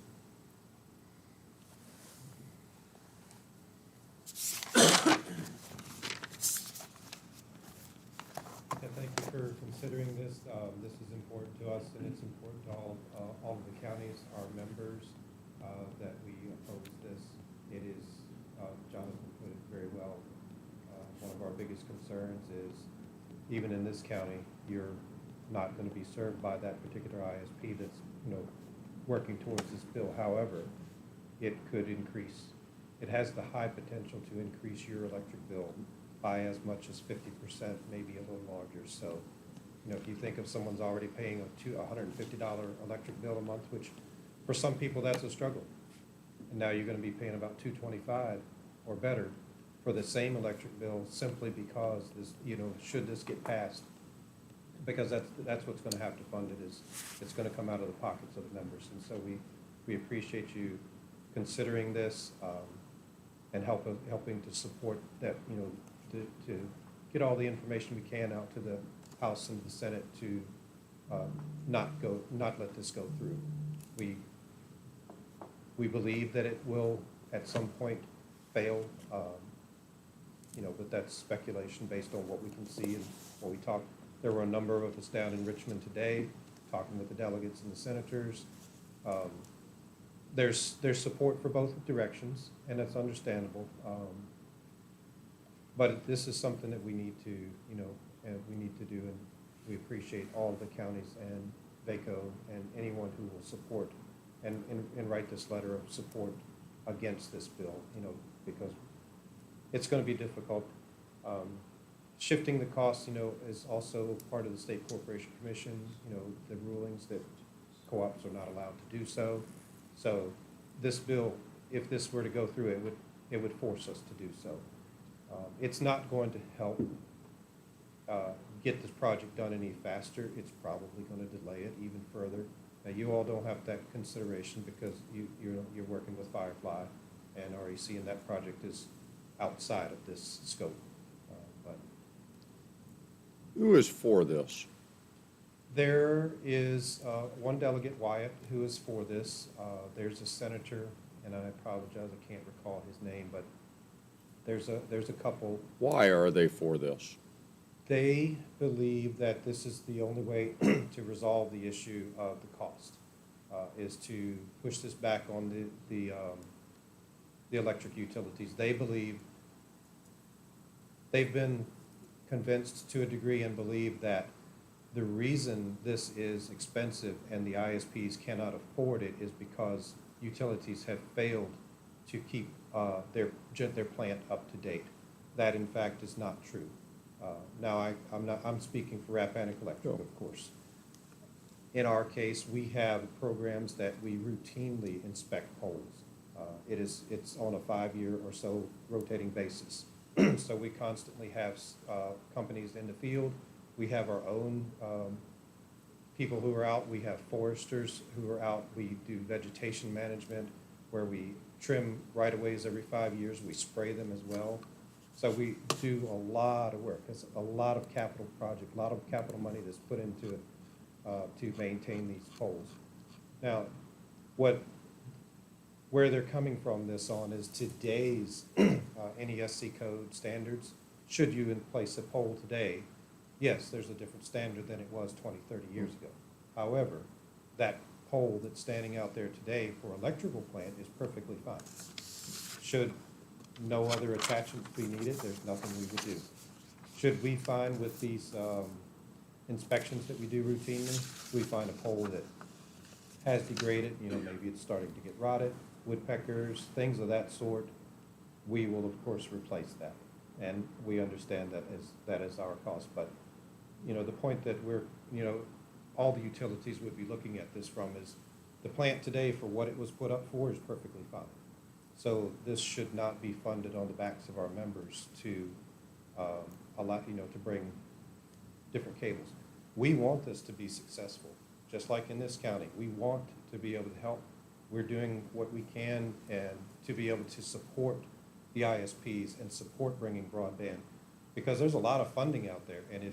considering this. This is important to us, and it's important to all of the counties, our members, that we oppose this. It is, Jonathan put it very well. One of our biggest concerns is, even in this county, you're not going to be served by that particular ISP that's, working towards this bill. However, it could increase. It has the high potential to increase your electric bill by as much as 50%, maybe a little larger. So, if you think of someone's already paying a $150 electric bill a month, which for some people that's a struggle, and now you're going to be paying about $225 or better for the same electric bill simply because this, should this get passed, because that's what's going to have to fund it, is it's going to come out of the pockets of the members. And so we appreciate you considering this and helping to support that, to get all the information we can out to the House and the Senate to not let this go through. We believe that it will at some point fail, but that's speculation based on what we can see and what we talked. There were a number of us down in Richmond today, talking with the delegates and the senators. There's support for both directions, and that's understandable. But this is something that we need to, and we need to do, and we appreciate all of the counties and VACO and anyone who will support and write this letter of support against this bill, because it's going to be difficult. Shifting the costs, is also part of the State Corporation Commission, the rulings that co-ops are not allowed to do so. So this bill, if this were to go through, it would force us to do so. It's not going to help get this project done any faster. It's probably going to delay it even further. Now, you all don't have that consideration because you're working with Firefly and REC, and that project is outside of this scope. But Who is for this? there is one delegate, Wyatt, who is for this. There's a senator, and I apologize, I can't recall his name, but there's a couple. Why are they for this? They believe that this is the only way to resolve the issue of the cost, is to push this back on the electric utilities. They believe, they've been convinced to a degree and believe that the reason this is expensive and the ISPs cannot afford it is because utilities have failed to keep their plant up to date. That in fact is not true. Now I'm speaking for Rappahannock Electric, of course. In our case, we have programs that we routinely inspect poles. It's on a 5-year or so rotating basis. So we constantly have companies in the field. We have our own people who are out. We have foresters who are out. We do vegetation management where we trim right-of-ways every 5 years. We spray them as well. So we do a lot of work. It's a lot of capital project, a lot of capital money that's put into it to maintain these poles. Now, where they're coming from this on is today's NESC code standards. Should you place a pole today, yes, there's a different standard than it was 20, 30 years ago. However, that pole that's standing out there today for electrical plant is perfectly fine. Should no other attachments be needed, there's nothing we would do. Should we find with these inspections that we do routinely, we find a pole that has degraded, maybe it's starting to get rotted, woodpeckers, things of that sort, we will of course replace that. And we understand that is our cost. But, the point that we're, all the utilities would be looking at this from is the plant today for what it was put up for is perfectly fine. So this should not be funded on the backs of our members to allow, to bring different cables. We want this to be successful, just like in this county. We want to be able to help. We're doing what we can and to be able to support the ISPs and support bringing broadband, because there's a lot of funding out there, and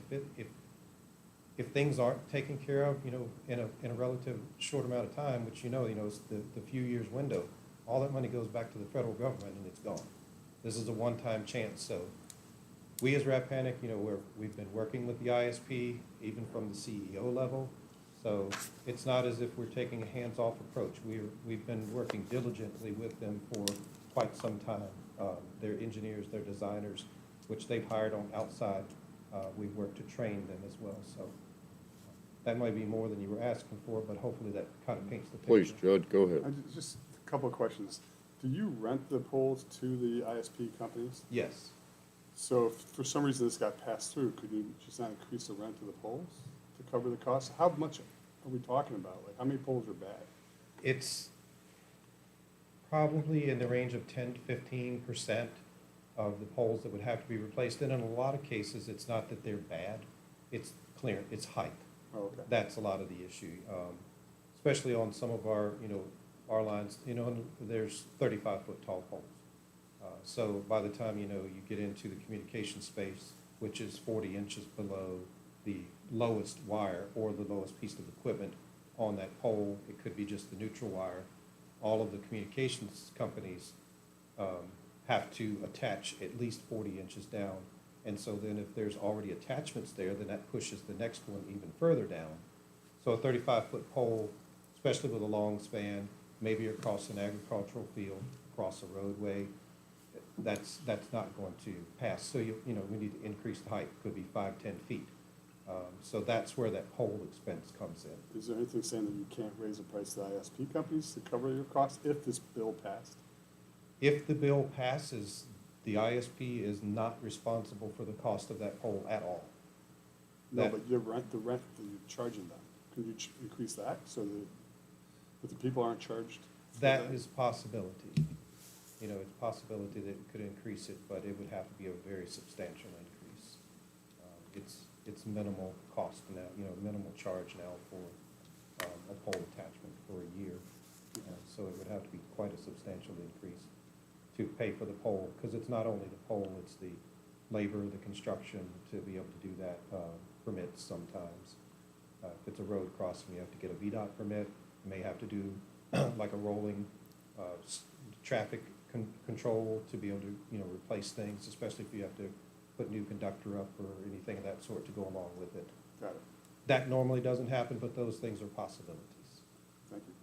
if things aren't taken care of, in a relative short amount of time, which is the few years window, all that money goes back to the federal government and it's gone. This is a one-time chance, so We as Rappahannock, you know, we've been working with the ISP, even from the CEO level. So it's not as if we're taking a hands-off approach. We've been working diligently with them for quite some time. Their engineers, their designers, which they've hired on outside, we've worked to train them as well. So that might be more than you were asking for, but hopefully that kind of paints the picture. Please, Judd, go ahead. Just a couple of questions. Do you rent the poles to the ISP companies? Yes. So if for some reason this got passed through, could you just not increase the rent of the poles to cover the cost? How much are we talking about? Like, how many poles are bad? It's probably in the range of 10 to 15% of the poles that would have to be replaced. And in a lot of cases, it's not that they're bad, it's clear, it's height. Oh, okay. That's a lot of the issue, especially on some of our, you know, our lines, you know, there's 35-foot tall poles. So by the time, you know, you get into the communication space, which is 40 inches below the lowest wire or the lowest piece of equipment on that pole, it could be just the neutral wire. All of the communications companies have to attach at least 40 inches down. And so then if there's already attachments there, then that pushes the next one even further down. So a 35-foot pole, especially with a long span, maybe across an agricultural field, across a roadway, that's not going to pass. So you know, we need to increase the height, could be 5, 10 feet. So that's where that pole expense comes in. Is there anything saying that you can't raise the price to the ISP companies to cover your costs if this bill passed? If the bill passes, the ISP is not responsible for the cost of that pole at all. No, That- but the rent that you're charging them, can you increase that so that the people aren't charged? for That is a possibility. You know, it's a possibility that it could increase it, but it would have to be a very substantial increase. It's minimal cost now, you know, minimal charge now for a pole attachment for a year. So it would have to be quite a substantial increase to pay for the pole, because it's not only the pole, it's the labor, the construction to be able to do that, permits sometimes. If it's a road crossing, you have to get a VDOT permit. You may have to do like a rolling traffic control to be able to, you know, replace things, especially if you have to put new conductor up or anything of that sort to go along with it. Got it. That normally doesn't happen, but those things are possibilities. Thank you.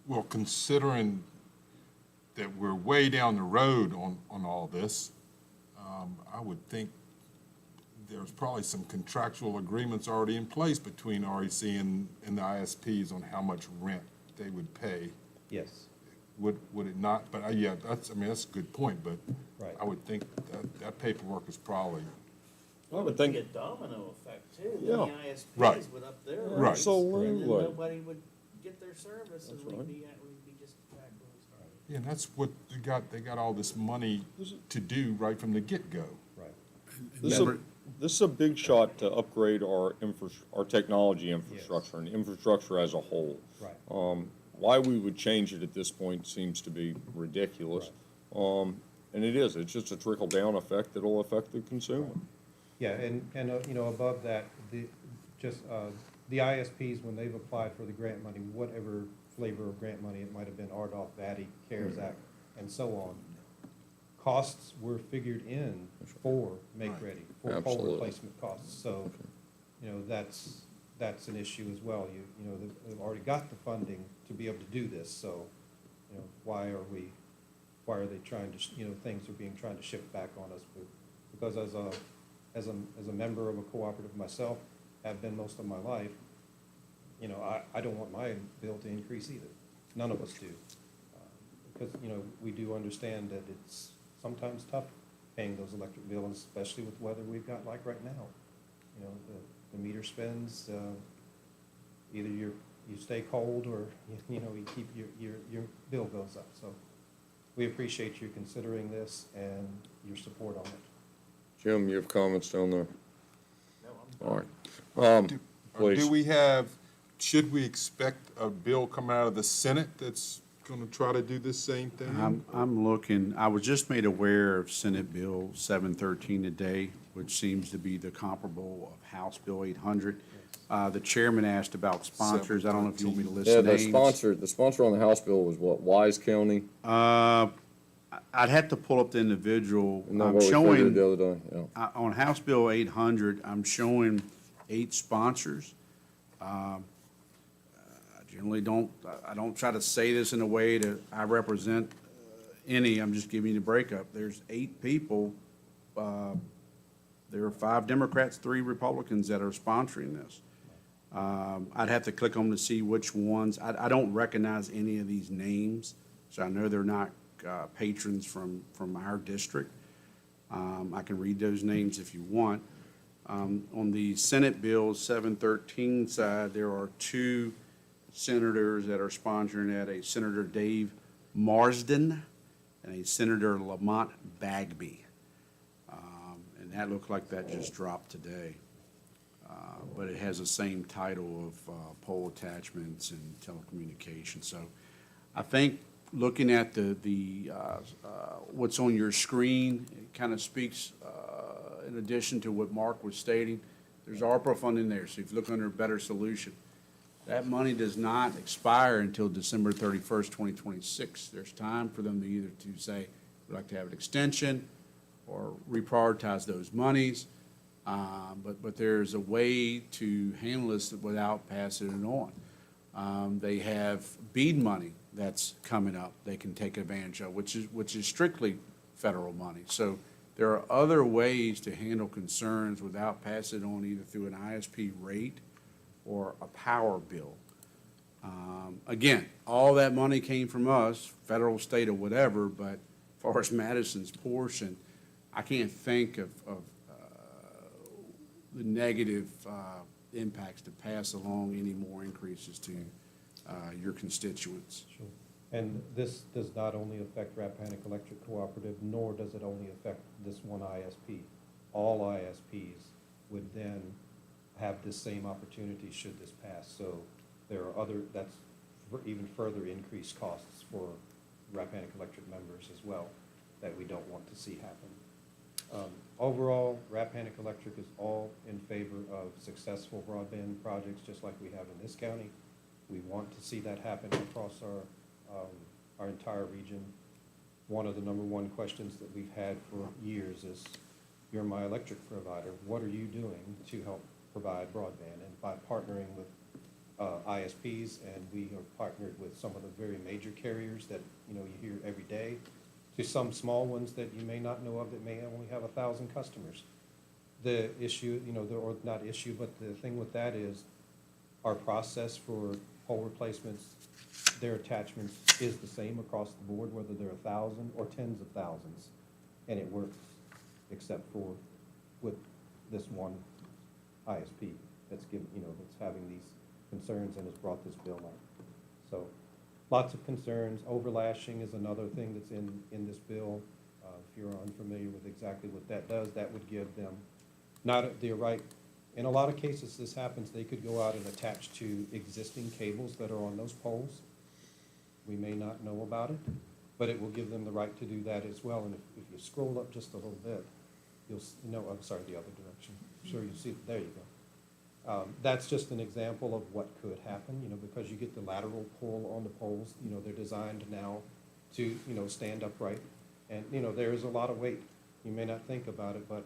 Well, considering that we're way down the road on all this, I would think there's probably some contractual agreements already in place between REC and the ISPs on how much rent they would pay. Yes. Would it not? But yeah, that's a good point, but Right. I would think that paperwork is probably, I would Be think, a domino effect too. Yeah. Then the Right. ISPs would up their Right. rates, and then Absolutely. nobody would get their service, and That's we'd right. be just back where we started. yeah, that's what they got all this money to do right from the get-go. Right. this is a big shot to upgrade our technology infrastructure and infrastructure as a whole. Right. Why we would change it at this point seems to be ridiculous. And it is, it's just a trickle-down effect that'll affect the consumer. Yeah, and you know, above that, the ISPs, when they've applied for the grant money, whatever flavor of grant money, it might have been RDOF, VATI, CARES Act, and so on, costs were figured in for make-ready, for pole Absolutely. replacement costs. So, you know, that's an issue as well. You know, they've already got the funding to be able to do this, so, you know, why are they trying to, you know, things are being trying to shift back on us? Because as a member of a cooperative myself, have been most of my life, you know, I don't want my bill to increase either. None of us do. Because, you know, we do understand that it's sometimes tough paying those electric bills, especially with the weather we've got like right now. You know, the meter spins, either you stay cold or, you know, you keep your bill goes up. So we appreciate you considering this and your support on it. Jim, you have comments down there? No, I'm All right. Or Please. should we expect a bill come out of the Senate that's gonna try to do this same thing? I'm looking, I was just made aware of Senate Bill 713 today, which seems to be the comparable of House Bill 800. The chairman asked about sponsors. I don't know if you want me to list Yeah, names. the sponsor on the House bill was what, Wise County? I'd have to pull up the individual. Isn't that I'm what we figured showing, the other day? Yeah. on House Bill 800, I'm showing 8 sponsors. I generally don't, I don't try to say this in a way that I represent any, I'm just giving you the breakup. There's 8 people, there are 5 Democrats, 3 Republicans that are sponsoring this. I'd have to click on to see which ones. I don't recognize any of these names, so I know they're not patrons from our district. I can read those names if you want. On the Senate Bill 713 side, there are 2 senators that are sponsoring that, a Senator Dave Marsden and a Senator Lamont Bagby. And that looked like that just dropped today. But it has the same title of poll attachments and telecommunications. So I think looking at the what's on your screen, it kind of speaks, in addition to what Mark was stating, there's ARPA funding there. So if you look under Better Solution, that money does not expire until December 31st, 2026. There's time for them to either to say, we'd like to have an extension or reprioritize those monies. But there's a way to handle this without passing it on. They have BEAD money that's coming up they can take advantage of, which is strictly federal money. So there are other ways to handle concerns without passing it on either through an ISP rate or a power bill. Again, all that money came from us, federal, state, or whatever, but as far as Madison's portion, I can't think of the negative impacts to pass along any more increases to your constituents. Sure. And this does not only affect Rappahannock Electric Cooperative, nor does it only affect this one ISP. All ISPs would then have this same opportunity should this pass. So there are other, that's for even further increased costs for Rappahannock Electric members as well that we don't want to see happen. Overall, Rappahannock Electric is all in favor of successful broadband projects, just like we have in this county. We want to see that happen across our entire region. One of the #1 questions that we've had for years is, you're my electric provider, what are you doing to help provide broadband? And by partnering with ISPs, and we have partnered with some of the very major carriers that you hear every day, to some small ones that you may not know of that may only have 1,000 customers. The issue, or not issue, but the thing with that is our process for pole replacements, their attachments is the same across the board, whether they're 1,000 or tens of thousands, and it works, except for with this one ISP that's that's having these concerns and has brought this bill up. So lots of concerns. Overlashing is another thing that's in this bill. If you're unfamiliar with exactly what that does, that would give them not the right, in a lot of cases this happens, they could go out and attach to existing cables that are on those poles. We may not know about it, but it will give them the right to do that as well. And if you scroll up just a little bit, you'll, I'm sorry, the other direction. Sure, you see, there you go. That's just an example of what could happen, because you get the lateral pull on the poles, they're designed now to, stand upright. And, there is a lot of weight. You may not think about it, but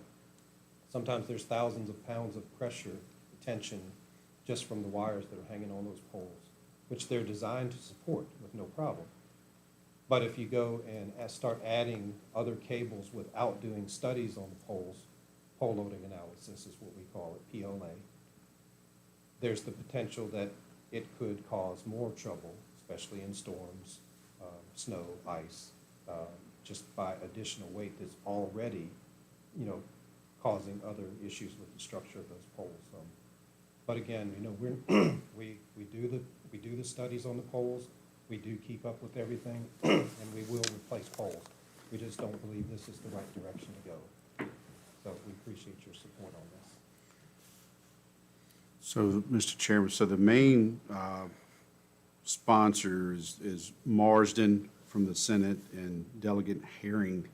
sometimes there's thousands of pounds of pressure, tension, just from the wires that are hanging on those poles, which they're designed to support with no problem. But if you go and start adding other cables without doing studies on the poles, pole loading analysis is what we call it, PLA, there's the potential that it could cause more trouble, especially in storms, snow, ice, just by additional weight that's already, causing other issues with the structure of those poles. But again, we do the studies on the poles. We do keep up with everything, and we will replace poles. We just don't believe this is the right direction to go. So we appreciate your support on this. So, Mr. Chairman, so the main sponsor is Marsden from the Senate and Delegate Herring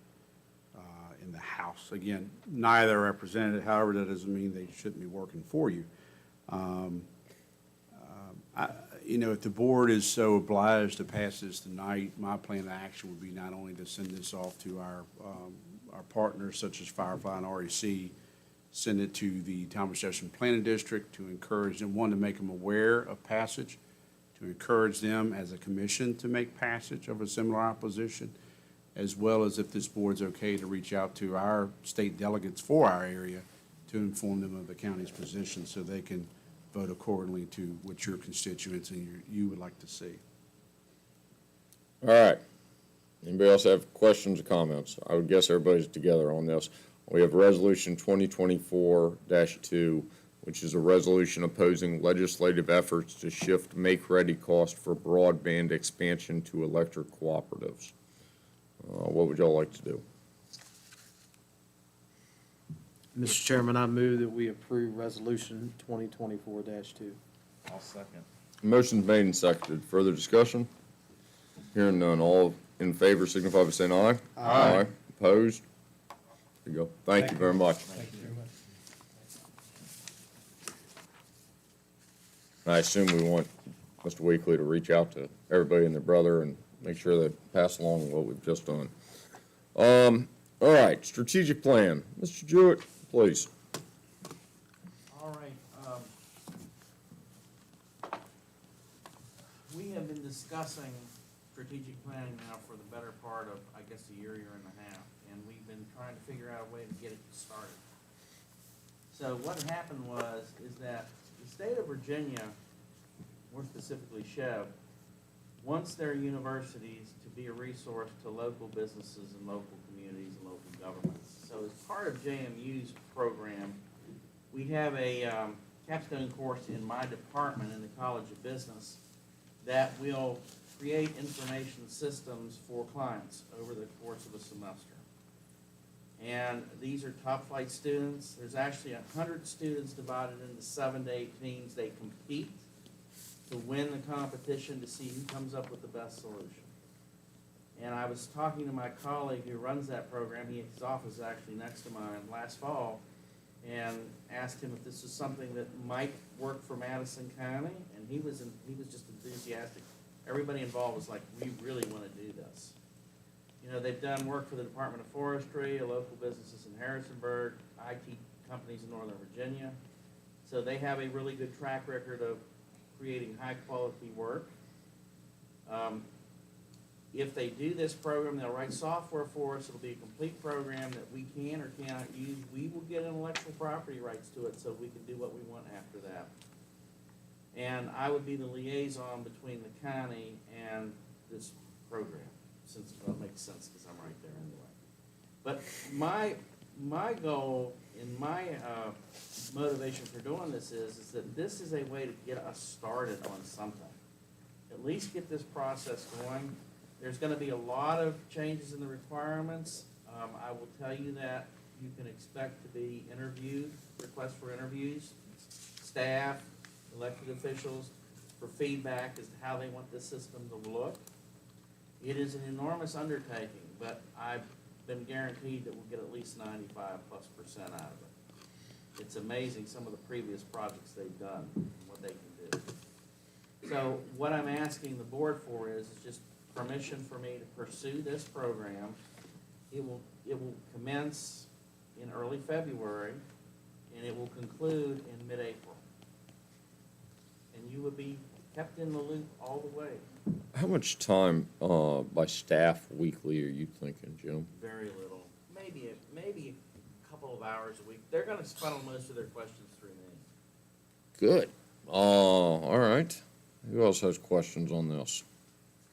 in the House. Again, neither are represented. However, that doesn't mean they shouldn't be working for you. You know, if the board is so obliged to pass this tonight, my plan of action would be not only to send this off to our partners such as Firefly and REC, send it to the Thomas Jefferson Planning District to encourage them, one, to make them aware of passage, to encourage them as a commission to make passage of a similar opposition, as well as if this board's okay to reach out to our state delegates for our area to inform them of the county's position so they can vote accordingly to what your constituents and you would like to see. All right. Anybody else have questions or comments? I would guess everybody's together on this. We have Resolution 2024-2, which is a resolution opposing legislative efforts to shift make-ready cost for broadband expansion to electric cooperatives. What would y'all like to do? Mr. Chairman, I move that we approve Resolution 2024-2. I'll second. Motion's made and seconded. Further discussion? Hearing none. All in favor signify by saying aye. Aye. Opposed? There you go. Thank you very much. Thank you very much. I assume we want Mr. Weekly to reach out to everybody and their brother and make sure they pass along what we've just done. All right, strategic plan. Mr. Jewett, please. All right, we have been discussing strategic planning now for the better part of, I guess, a year and a half, and we've been trying to figure out a way to get it started. So what happened is that the state of Virginia, more specifically Chev, wants their universities to be a resource to local businesses and local communities and local governments. So as part of JMU's program, we have a capstone course in my department in the College of Business that will create information systems for clients over the course of a semester. And these are top flight students. There's actually 100 students divided into 7 to 8 teams. They compete to win the competition to see who comes up with the best solution. And I was talking to my colleague who runs that program, his office is actually next to mine, last fall, and asked him if this was something that might work for Madison County, and he was just enthusiastic. Everybody involved was like, we really want to do this. You know, they've done work for the Department of Forestry, local businesses in Harrisonburg, IT companies in Northern Virginia. So they have a really good track record of creating high-quality work. If they do this program, they'll write software for us. It'll be a complete program that we can or cannot use. We will get intellectual property rights to it so we can do what we want after that. And I would be the liaison between the county and this program, since it makes sense because I'm right there anyway. But my goal and my motivation for doing this is that this is a way to get us started on something. At least get this process going. There's going to be a lot of changes in the requirements. I will tell you that you can expect to be interviewed, requests for interviews, staff, elected officials, for feedback as to how they want this system to look. It is an enormous undertaking, but I've been guaranteed that we'll get at least 95+% out of it. It's amazing some of the previous projects they've done, and what they can do. So what I'm asking the board for is just permission for me to pursue this program. It will commence in early February, and it will conclude in mid-April. And you will be kept in the loop all the way. How much time by staff weekly are you thinking, Jim? Very little, maybe a couple of hours a week. They're going to funnel most of their questions through me. Good. All right. Who else has questions on this?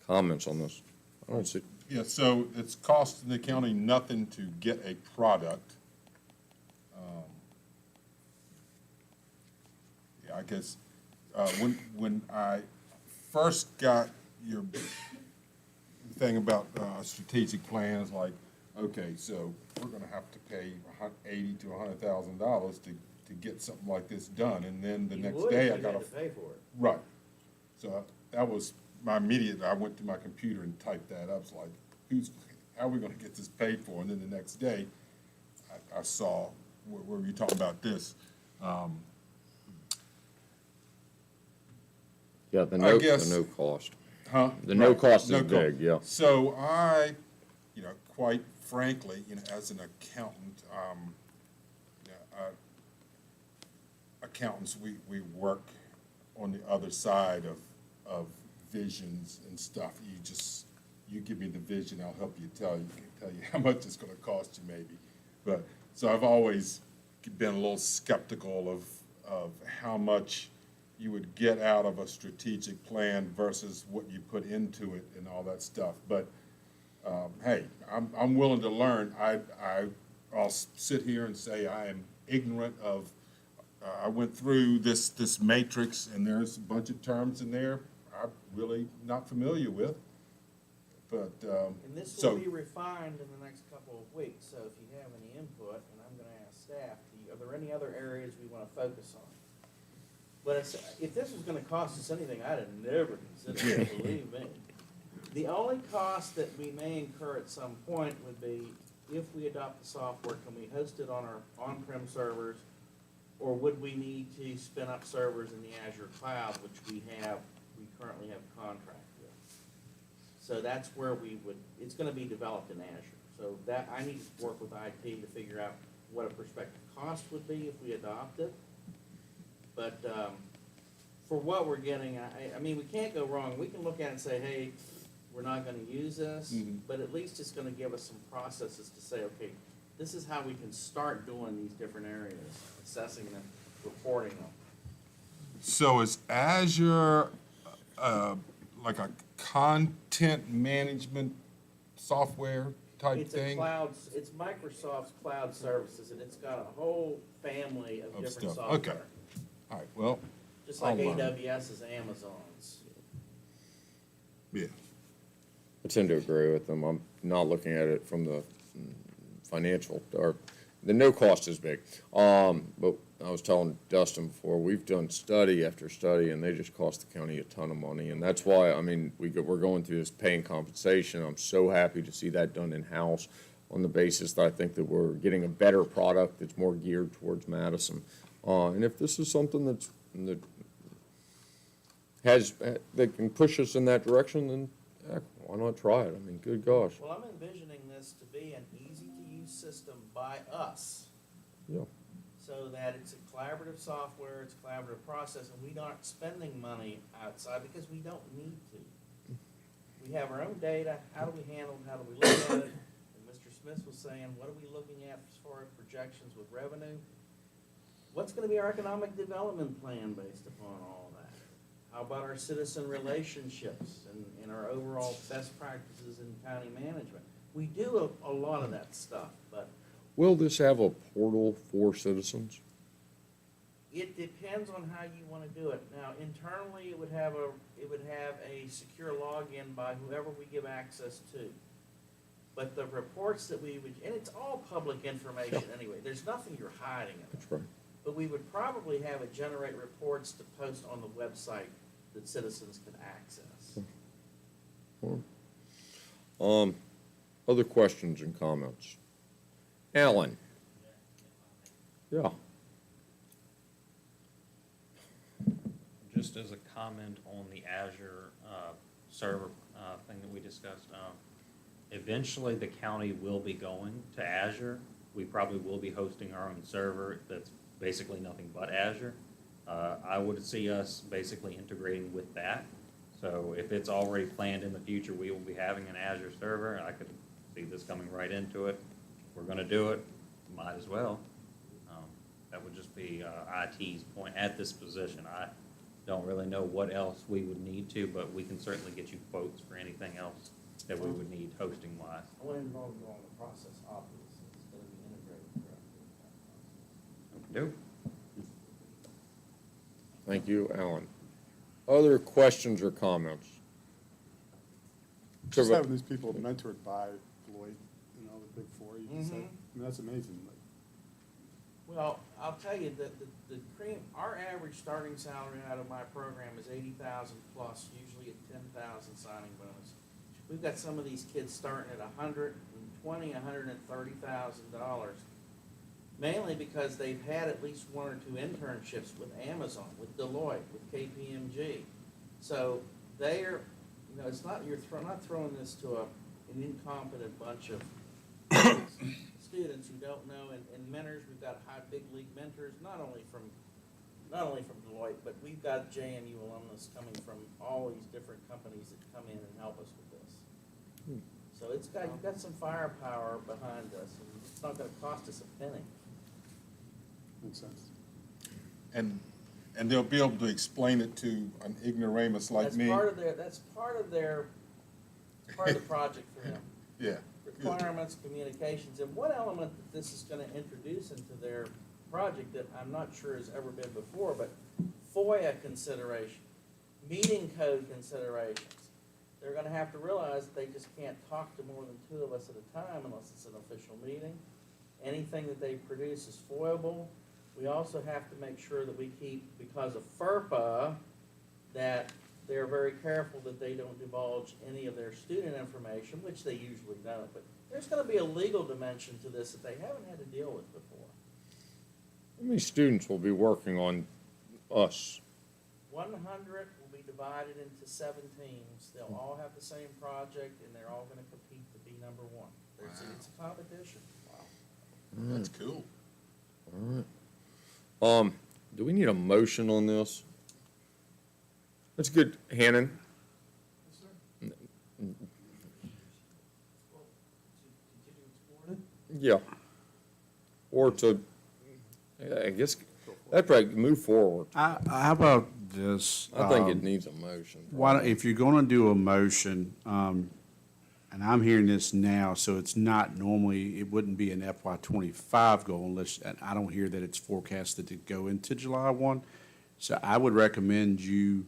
Comments on this? I don't see. Yeah, so it's costing the county nothing to get a product. Yeah, I guess, when I first got your thing about strategic plans, like, okay, so we're gonna have to pay $80,000 to $100,000 to get something like this done, and then the next day I got to pay for it. Right. So that was my immediate, I went to my computer and typed that up. It's like, how are we gonna get this paid for? And then the next day, I saw where you talking about this. Yeah, the I guess- no cost. Huh? The no Right, cost is no co- big, yeah. So I, quite frankly, as an accountant, accountants, we work on the other side of visions and stuff. You give me the vision, I'll help you tell you how much it's gonna cost you maybe. But, so I've always been a little skeptical of how much you would get out of a strategic plan versus what you put into it and all that stuff. But, hey, I'm willing to learn. I'll sit here and say I am ignorant of, I went through this matrix and there's a bunch of terms in there I'm really not familiar with. But, And this so. will be refined in the next couple of weeks, so if you have any input, and I'm gonna ask staff, are there any other areas we wanna focus on? But if this was gonna cost us anything, I'd have never considered it, believe me. The only cost that we may incur at some point would be, if we adopt the software, can we host it on our on-prem servers? Or would we need to spin up servers in the Azure cloud, which we currently have a contract with? So that's where it's gonna be developed in Azure. So that, I need to work with IT to figure out what a prospective cost would be if we adopt it. But, for what we're getting, I mean, we can't go wrong. We can look at it and say, hey, we're not gonna use this, Mhm. but at least it's gonna give us some processes to say, okay, this is how we can start doing these different areas, assessing them, reporting them. So is Azure, like a content management software type It's a thing? it's Microsoft's cloud services, and it's got a whole family of Of different stuff. software. Okay. All right, well, Just like I'll learn. AWS is Amazon's. yeah. I tend to agree with them. I'm not looking at it from the financial, or, the no cost is big. But I was telling Dustin before, we've done study after study, and they just cost the county a ton of money. And that's why, I mean, we're going through this pay and compensation. I'm so happy to see that done in-house on the basis that I think that we're getting a better product that's more geared towards Madison. And if this is something that can push us in that direction, then heck, why not try it? I mean, good gosh. Well, I'm envisioning this to be an easy-to-use system by us, Yeah. so that it's a collaborative software, it's a collaborative process, and we aren't spending money outside because we don't need to. We have our own data, how do we handle it, how do we look at it? And Mr. Smith was saying, what are we looking at as far as projections with revenue? What's gonna be our economic development plan based upon all that? How about our citizen relationships and our overall best practices in county management? We do a lot of that stuff, but Will this have a portal for citizens? it depends on how you wanna do it. Now, internally, it would have a secure login by whoever we give access to. But the reports that we would, and it's all public information anyway, there's nothing you're hiding in it. That's right. But we would probably have it generate reports to post on the website that citizens can access. Other questions and comments? Alan? Yeah. Just as a comment on the Azure server thing that we discussed, eventually the county will be going to Azure. We probably will be hosting our own server that's basically nothing but Azure. I would see us basically integrating with that. So if it's already planned in the future, we will be having an Azure server. I could see this coming right into it. If we're gonna do it, might as well. That would just be IT's point at this position. I don't really know what else we would need to, but we can certainly get you quotes for anything else that we would need hosting wise. I want to involve you all in the process, obviously, it's gonna be integrated throughout the entire process. Thank you, Alan. Other questions or comments? Just Supervi- having these people mentored by Deloitte, the big four, you can say, I Mhm. mean, that's amazing. Like, Well, I'll tell you that the cream, our average starting salary out of my program is 80,000 plus, usually a 10,000 signing bonus. We've got some of these kids starting at $130,000, mainly because they've had at least one or two internships with Amazon, with Deloitte, with KPMG. So they're, you know, it's not, not throwing this to an incompetent bunch of students who don't know, and mentors, we've got big league mentors, not only from Deloitte, but we've got JMU alumnus coming from all these different companies that come in and help us with this. So you've got some firepower behind us, and it's not gonna cost us a penny. Makes sense. And they'll be able to explain it to an ignoramus like me. That's part of the project for them. Yeah. good. Requirements, communications, and one element that this is gonna introduce into their project that I'm not sure has ever been before, but FOIA consideration, meeting code considerations. They're gonna have to realize that they just can't talk to more than 2 of us at a time unless it's an official meeting. Anything that they produce is FOIAble. We also have to make sure that we keep, because of FERPA, that they're very careful that they don't divulge any of their student information, which they usually don't. But there's gonna be a legal dimension to this that they haven't had to deal with before. How many students will be working on us? 100 will be divided into 7 teams. They'll all have the same project, and they're all gonna compete to be number 1. It's a competition. That's cool. All right. Do we need a motion on this? That's good, Hannon. Yeah. Or to, I guess, that'd probably move forward. How about this? I think it needs a motion. If you're gonna do a motion, and I'm hearing this now, so it's not normally, it wouldn't be an FY '25 goal unless, and I don't hear that it's forecasted to go into July 1. So I would recommend you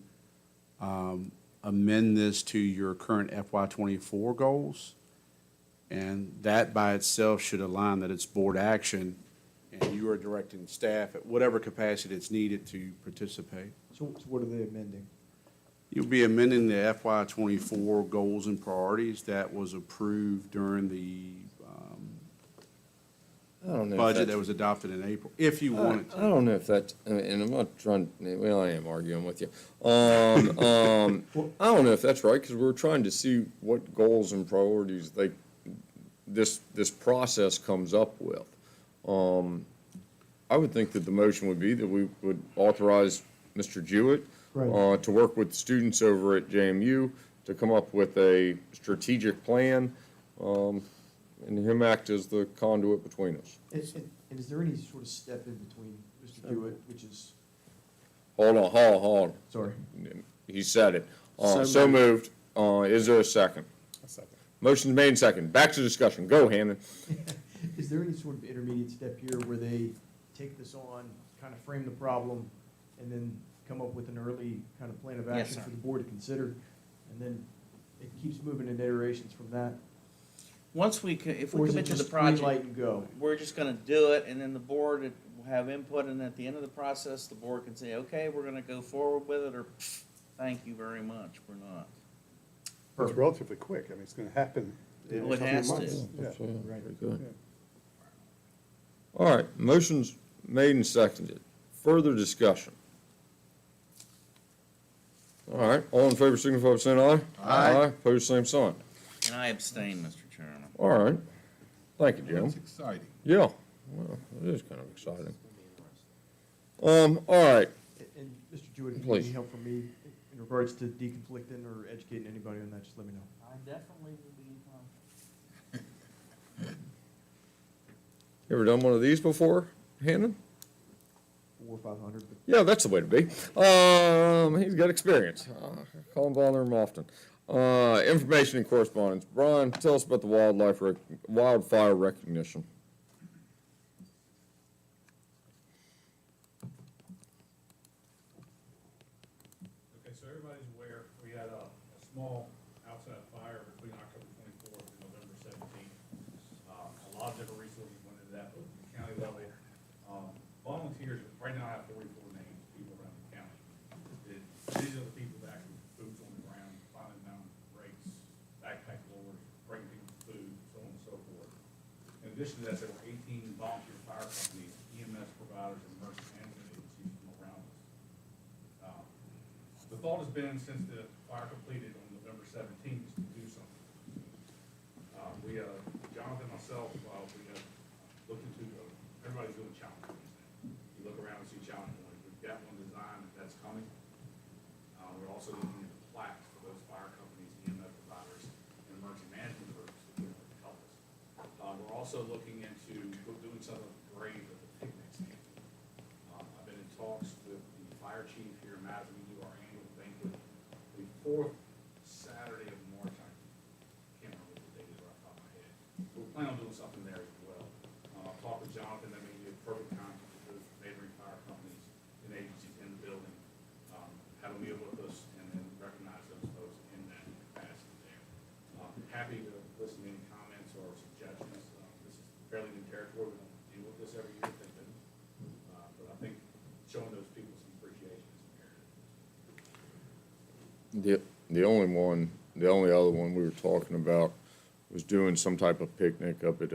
amend this to your current FY '24 goals. And that by itself should align that it's board action, and you are directing staff at whatever capacity it's needed to participate. So what are they amending? You'll be amending the FY '24 goals and priorities that was approved during the I don't know if budget that's- that was adopted in April, if you wanted I to. don't know if that's, and I'm not trying, well, I am arguing with you. I don't know if that's right, because we're trying to see what goals and priorities this process comes up with. I would think that the motion would be that we would authorize Mr. Jewett to work with students over at JMU to come up with a strategic plan, and him act as the conduit between us. And is there any sort of step in between Mr. Jewett, which is, Hold on. sorry? He said it. So So moved. Is there a second? A second. Motion's made and second. Back to discussion. Go, Hannon. Is there any sort of intermediate step here where they take this on, kind of frame the problem, and then come up with an early kind of plan of Yes, action sir. for the board to consider? And then it keeps moving in iterations from that? Once if Or we is it commit to the just green light project, and go? we're just gonna do it, and then the board will have input, and at the end of the process, the board can say, okay, we're gonna go forward with it, or thank you very much, we're not. It's relatively quick. I mean, it's gonna happen in Well, a it couple of has to. months. Yeah. Very good. All right, motion's made and seconded. Further discussion? All right, all in favor, signify by saying aye. Aye. Pose same sign. And I abstain, Mr. Chairman. All right. Thank you, Jim. That's exciting. Yeah, well, it is kind of exciting. All right, And Mr. Jewett, if you Please. need any help from me in regards to deconflicting or educating anybody on that, just let me know. I definitely will be in contact. you ever done one of these before, Hannon? 400 or 500, but Yeah, that's the way to be. He's got experience. Call and bother him often. Information and correspondence. Brian, tell us about the wildfire recognition. Okay, so everybody's aware, we had a small outside fire between October 24th and November 17th. A lot of different resources went into that, both at the county level. Volunteers, right now I have 44 names, people around the county. These are the people that actually put boots on the ground, climbing mountain breaks, backpack lowers, bringing people food, so on and so forth. In addition to that, there were 18 volunteer fire companies, EMS providers, and emergency management agencies from around us. The thought has been, since the fire completed on November 17th, is to do something. Jonathan, myself, we have looked into, everybody's doing challenge points now. You look around and see challenge points. We've got one design that's coming. We're also looking at the plaques for those fire companies, EMS providers, and emergency management groups that can help us. We're also looking into doing something great with the picnic stand. I've been in talks with the fire chief here in Madison. We do our annual banquet the fourth Saturday of March. I can't remember what the date is right off the top of my head. We're planning on doing something there as well. I've talked with Jonathan, that may be a perfect contact with those neighboring fire companies and agencies in the building. Have a meal with us and then recognize those folks in that capacity there. Happy to listen to any comments or suggestions. This is fairly new territory. We don't deal with this every year, thank goodness. But I think showing those people some appreciation is imperative. The only other one we were talking about was doing some type of picnic up at,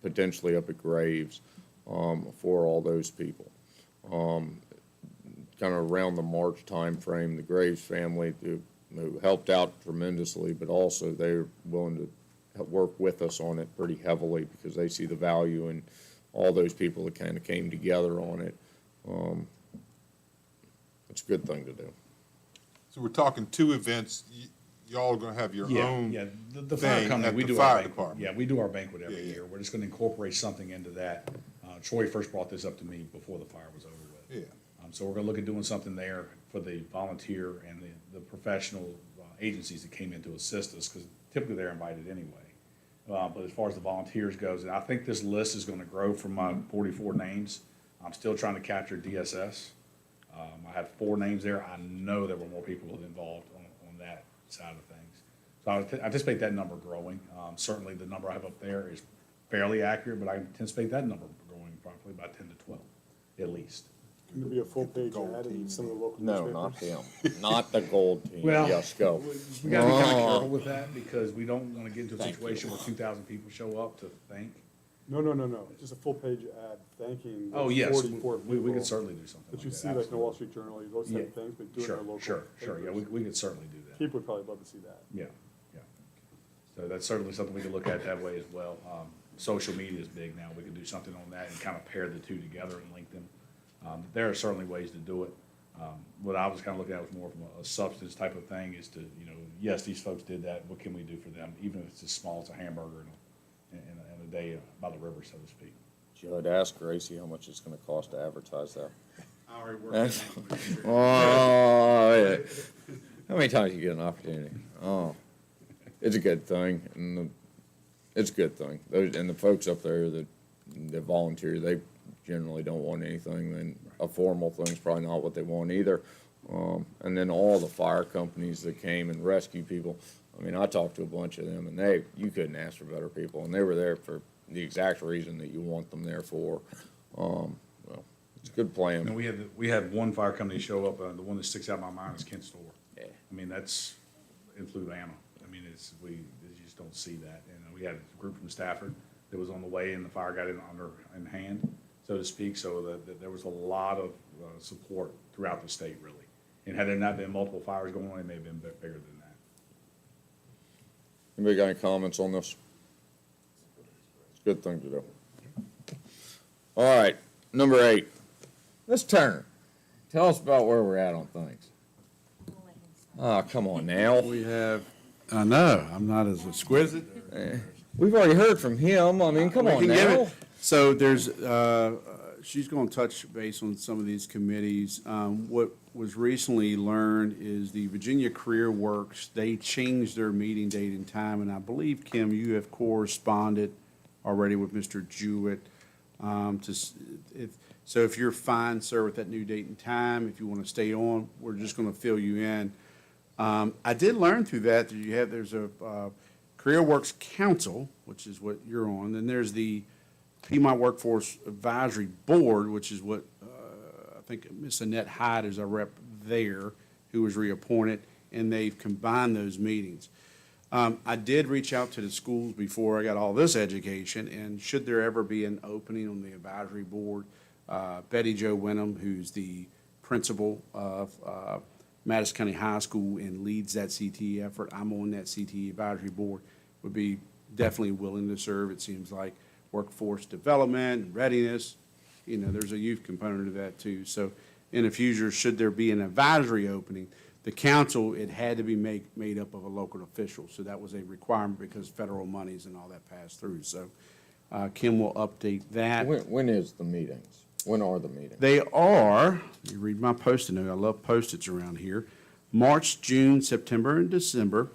potentially up at Graves, for all those people. Kind of around the March timeframe, the Graves family who helped out tremendously, but also they're willing to work with us on it pretty heavily because they see the value in all those people that kind of came together on it. It's a good thing to do. So we're talking 2 events. Y'all are gonna have your own Yeah, the fire thing company, at we the do fire our banquet. department. Yeah, we do our banquet every Yeah, yeah. year. We're just gonna incorporate something into that. Troy first brought this up to me before the fire was over with. Yeah. So we're gonna look at doing something there for the volunteer and the professional agencies that came in to assist us, because typically they're invited anyway. But as far as the volunteers goes, and I think this list is gonna grow from my 44 names. I'm still trying to capture DSS. I have 4 names there. I know there were more people involved on that side of things. So I anticipate that number growing. Certainly the number I have up there is fairly accurate, but I anticipate that number growing probably by 10 to 12, at least. Can there be a full-page ad in some of the local No, newspapers? not them, not the gold team. Well, Yes, go. We gotta be kind of Oh. careful with that, because we don't wanna get into a Thank situation where 2,000 people show up to thank. No, just a full-page ad thanking Oh, those yes, 44 we people could certainly do something that like you that. see like in the Wall absolutely. Street Journal, those Yeah. type of things, but do it in our local Sure, yeah, papers. we could certainly do that. People would probably love to see that. Yeah. So that's certainly something we could look at that way as well. Social media is big now. We could do something on that and kind of pair the 2 together and link them. There are certainly ways to do it. What I was kind of looking at was more from a substance type of thing, is to, yes, these folks did that. What can we do for them, even if it's as small as a hamburger and a day by the river, so to speak. Judd, ask Gracie how much it's gonna cost to advertise that. I already worked that out with you. Oh, yeah. How many times you get an opportunity? Oh, it's a good thing, and it's a good thing. And the folks up there that volunteer, they generally don't want anything, and a formal thing's probably not what they want either. And then all the fire companies that came and rescued people, I mean, I talked to a bunch of them, and you couldn't ask for better people, and they were there for the exact reason that you want them there for. Well, it's a good plan. And we had one fire company show up, the one that sticks out in my mind is Kent Store. Yeah. I mean, that's in Fluvanna. I mean, you just don't see that. And we had a group from Stafford that was on the way, and the fire got in hand, so to speak, so that there was a lot of support throughout the state, really. And had there not been multiple fires going on, it may have been bigger than that. Anybody got any comments on this? It's a good thing to do. All right, number 8. Ms. Turner, tell us about where we're at on things. Oh, come on now. We have, I know, I'm not as exquisite. We've already heard from him. I mean, come We on can give now. it- So there's, she's going to touch base on some of these committees. What was recently learned is the Virginia Career Works, they changed their meeting date and time, and I believe, Kim, you have corresponded already with Mr. Jewett. So if you're fine, sir, with that new date and time, if you want to stay on, we're just going to fill you in. I did learn through that there's a Career Works Council, which is what you're on, then there's the Piedmont Workforce Advisory Board, which is what I think Ms. Annette Hyde is our rep there, who was reappointed, and they've combined those meetings. I did reach out to the schools before I got all this education, and should there ever be an opening on the advisory board, Betty Jo Wenham, who's the principal of Madison County High School and leads that CTE effort. I'm on that CTE advisory board, would be definitely willing to serve. It seems like workforce development, readiness, there's a youth component to that too. So in the future, should there be an advisory opening, the council, it had to be made up of a local official. So that was a requirement because federal monies and all that passed through. So Kim will update that. When is the meetings? When are the meetings? They are, you read my Post-it note, I love Post-its around here, March, June, September, and December.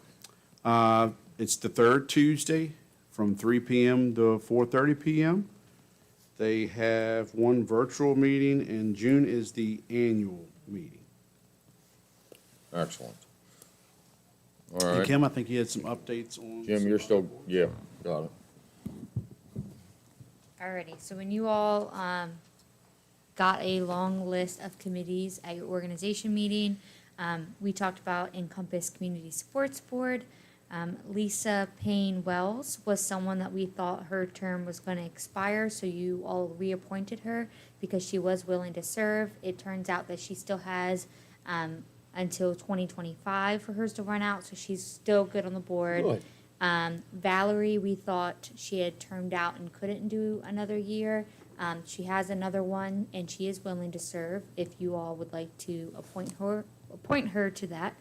It's the third Tuesday from 3 p.m. to 4:30 p.m. They have one virtual meeting, and June is the annual meeting. Excellent. All And right. Kim, I think you had some updates on. Jim, you're still, yeah, got it. Alrighty, so when you all, got a long list of committees at your organization meeting, we talked about Encompass Community Supports Board. Lisa Payne Wells was someone that we thought her term was gonna expire, so you all reappointed her because she was willing to serve. It turns out that she still has, until 2025 for hers to run out, so she's still good on the board. Good. Valerie, we thought she had termed out and couldn't do another year. She has another one, and she is willing to serve if you all would like to appoint her to that.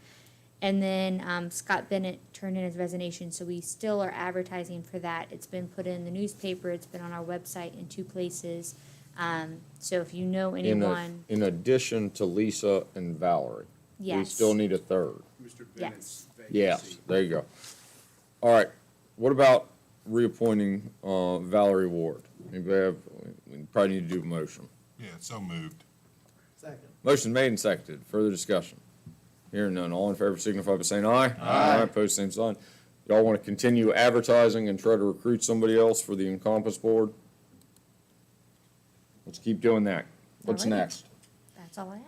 And then Scott Bennett turned in his resignation, so we still are advertising for that. It's been put in the newspaper, it's been on our website in 2 places. So if you know anyone, In addition to Lisa and Valerie. We Yes. still need a third. Mr. Bennett's Yes, there you go. All right, what about reappointing Valerie Ward? Anybody have, we probably need to do a motion. Yeah, so moved. Second. Motion made and seconded. Further discussion? Hearing none. All in favor signify by saying aye. Aye. Opposed, same sign. Y'all want to continue advertising and try to recruit somebody else for the Encompass Board? Let's keep doing that. What's Alrighty. next? that's all I have.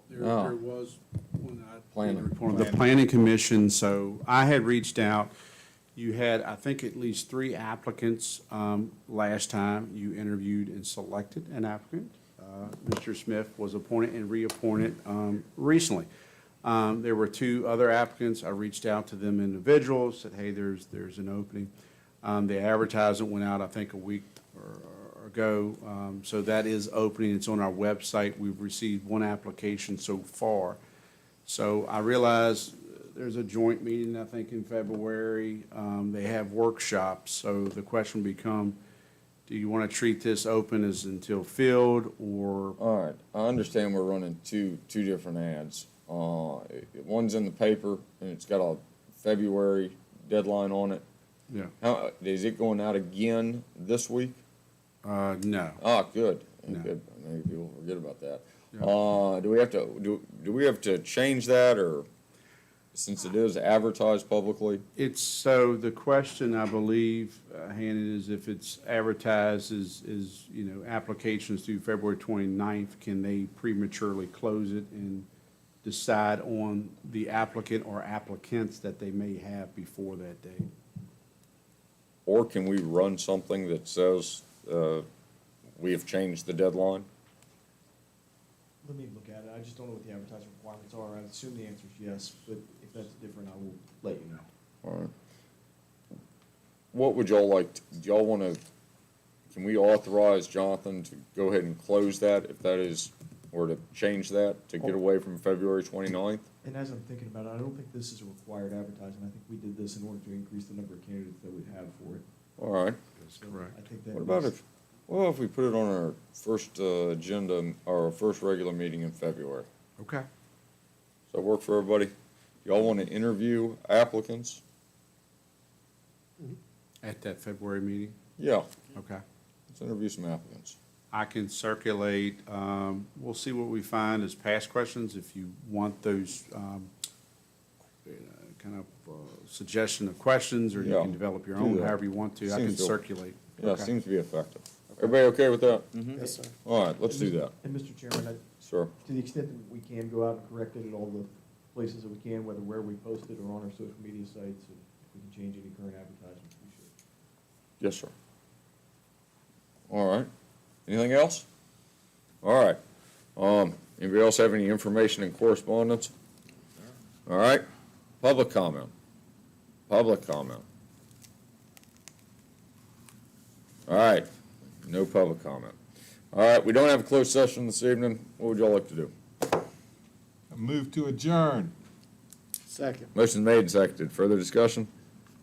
There Oh. was one I. Planning. Report. The Planning Commission, so I had reached out. You had, I think, at least 3 applicants last time. You interviewed and selected an applicant. Mr. Smith was appointed and reappointed recently. There were 2 other applicants. I reached out to them individuals, said, hey, there's an opening. The advertisement went out, I think, a week or ago. So that is opening. It's on our website. We've received 1 application so far. So I realize there's a joint meeting, I think, in February. They have workshops, so the question will become, do you want to treat this open as until filled, or? All right, I understand we're running two different ads. One's in the paper, and it's got a February deadline on it. Yeah. How, is it going out again this week? No. Ah, good. No. Good. Maybe people forget about that. Yeah. Do we have to change that, or since it is advertised publicly? It's, so the question, I believe, Hannon, is if it's advertised as, applications due February 29th, can they prematurely close it and decide on the applicant or applicants that they may have before that date? Or can we run something that says, we have changed the deadline? Let me look at it. I just don't know what the advertising requirements are. I assume the answer is yes, but if that's different, I will let you know. All right. What would y'all like, do y'all want to, can we authorize Jonathan to go ahead and close that if that is, or to change that to get away from February 29th? And as I'm thinking about it, I don't think this is a required advertising. I think we did this in order to increase the number of candidates that we have for it. All right. So I think that. What about makes- if we put it on our first agenda, our first regular meeting in February? Okay. Does that work for everybody? Y'all want to interview applicants? At that February meeting? Yeah, Okay. let's interview some applicants. I can circulate, we'll see what we find as past questions, if you want those, kind of suggestion of questions, or you Yeah, can develop your do own, that. however you want to, I can Seems to- circulate. Yeah, it Okay. seems to be effective. Everybody okay with that? Yes, sir. All right, let's do that. And Mr. Chairman, Sure. to the extent that we can go out and correct it at all the places that we can, whether where we post it or on our social media sites, if we can change any current advertisements, we should. Yes, sir. All right. Anything else? All right. Anybody else have any information and correspondence? All right, public comment. Public comment. All right, no public comment. All right, we don't have a closed session this evening. What would y'all like to do? Move to adjourn. Second. Motion made and seconded. Further discussion?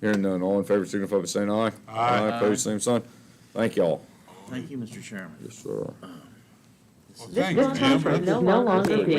Hearing none. All in favor signify by saying aye. Aye. Opposed, same sign. Thank y'all. Thank you, Mr. Chairman. Yes, sir. Well, This thanks, Jim. conference is no longer being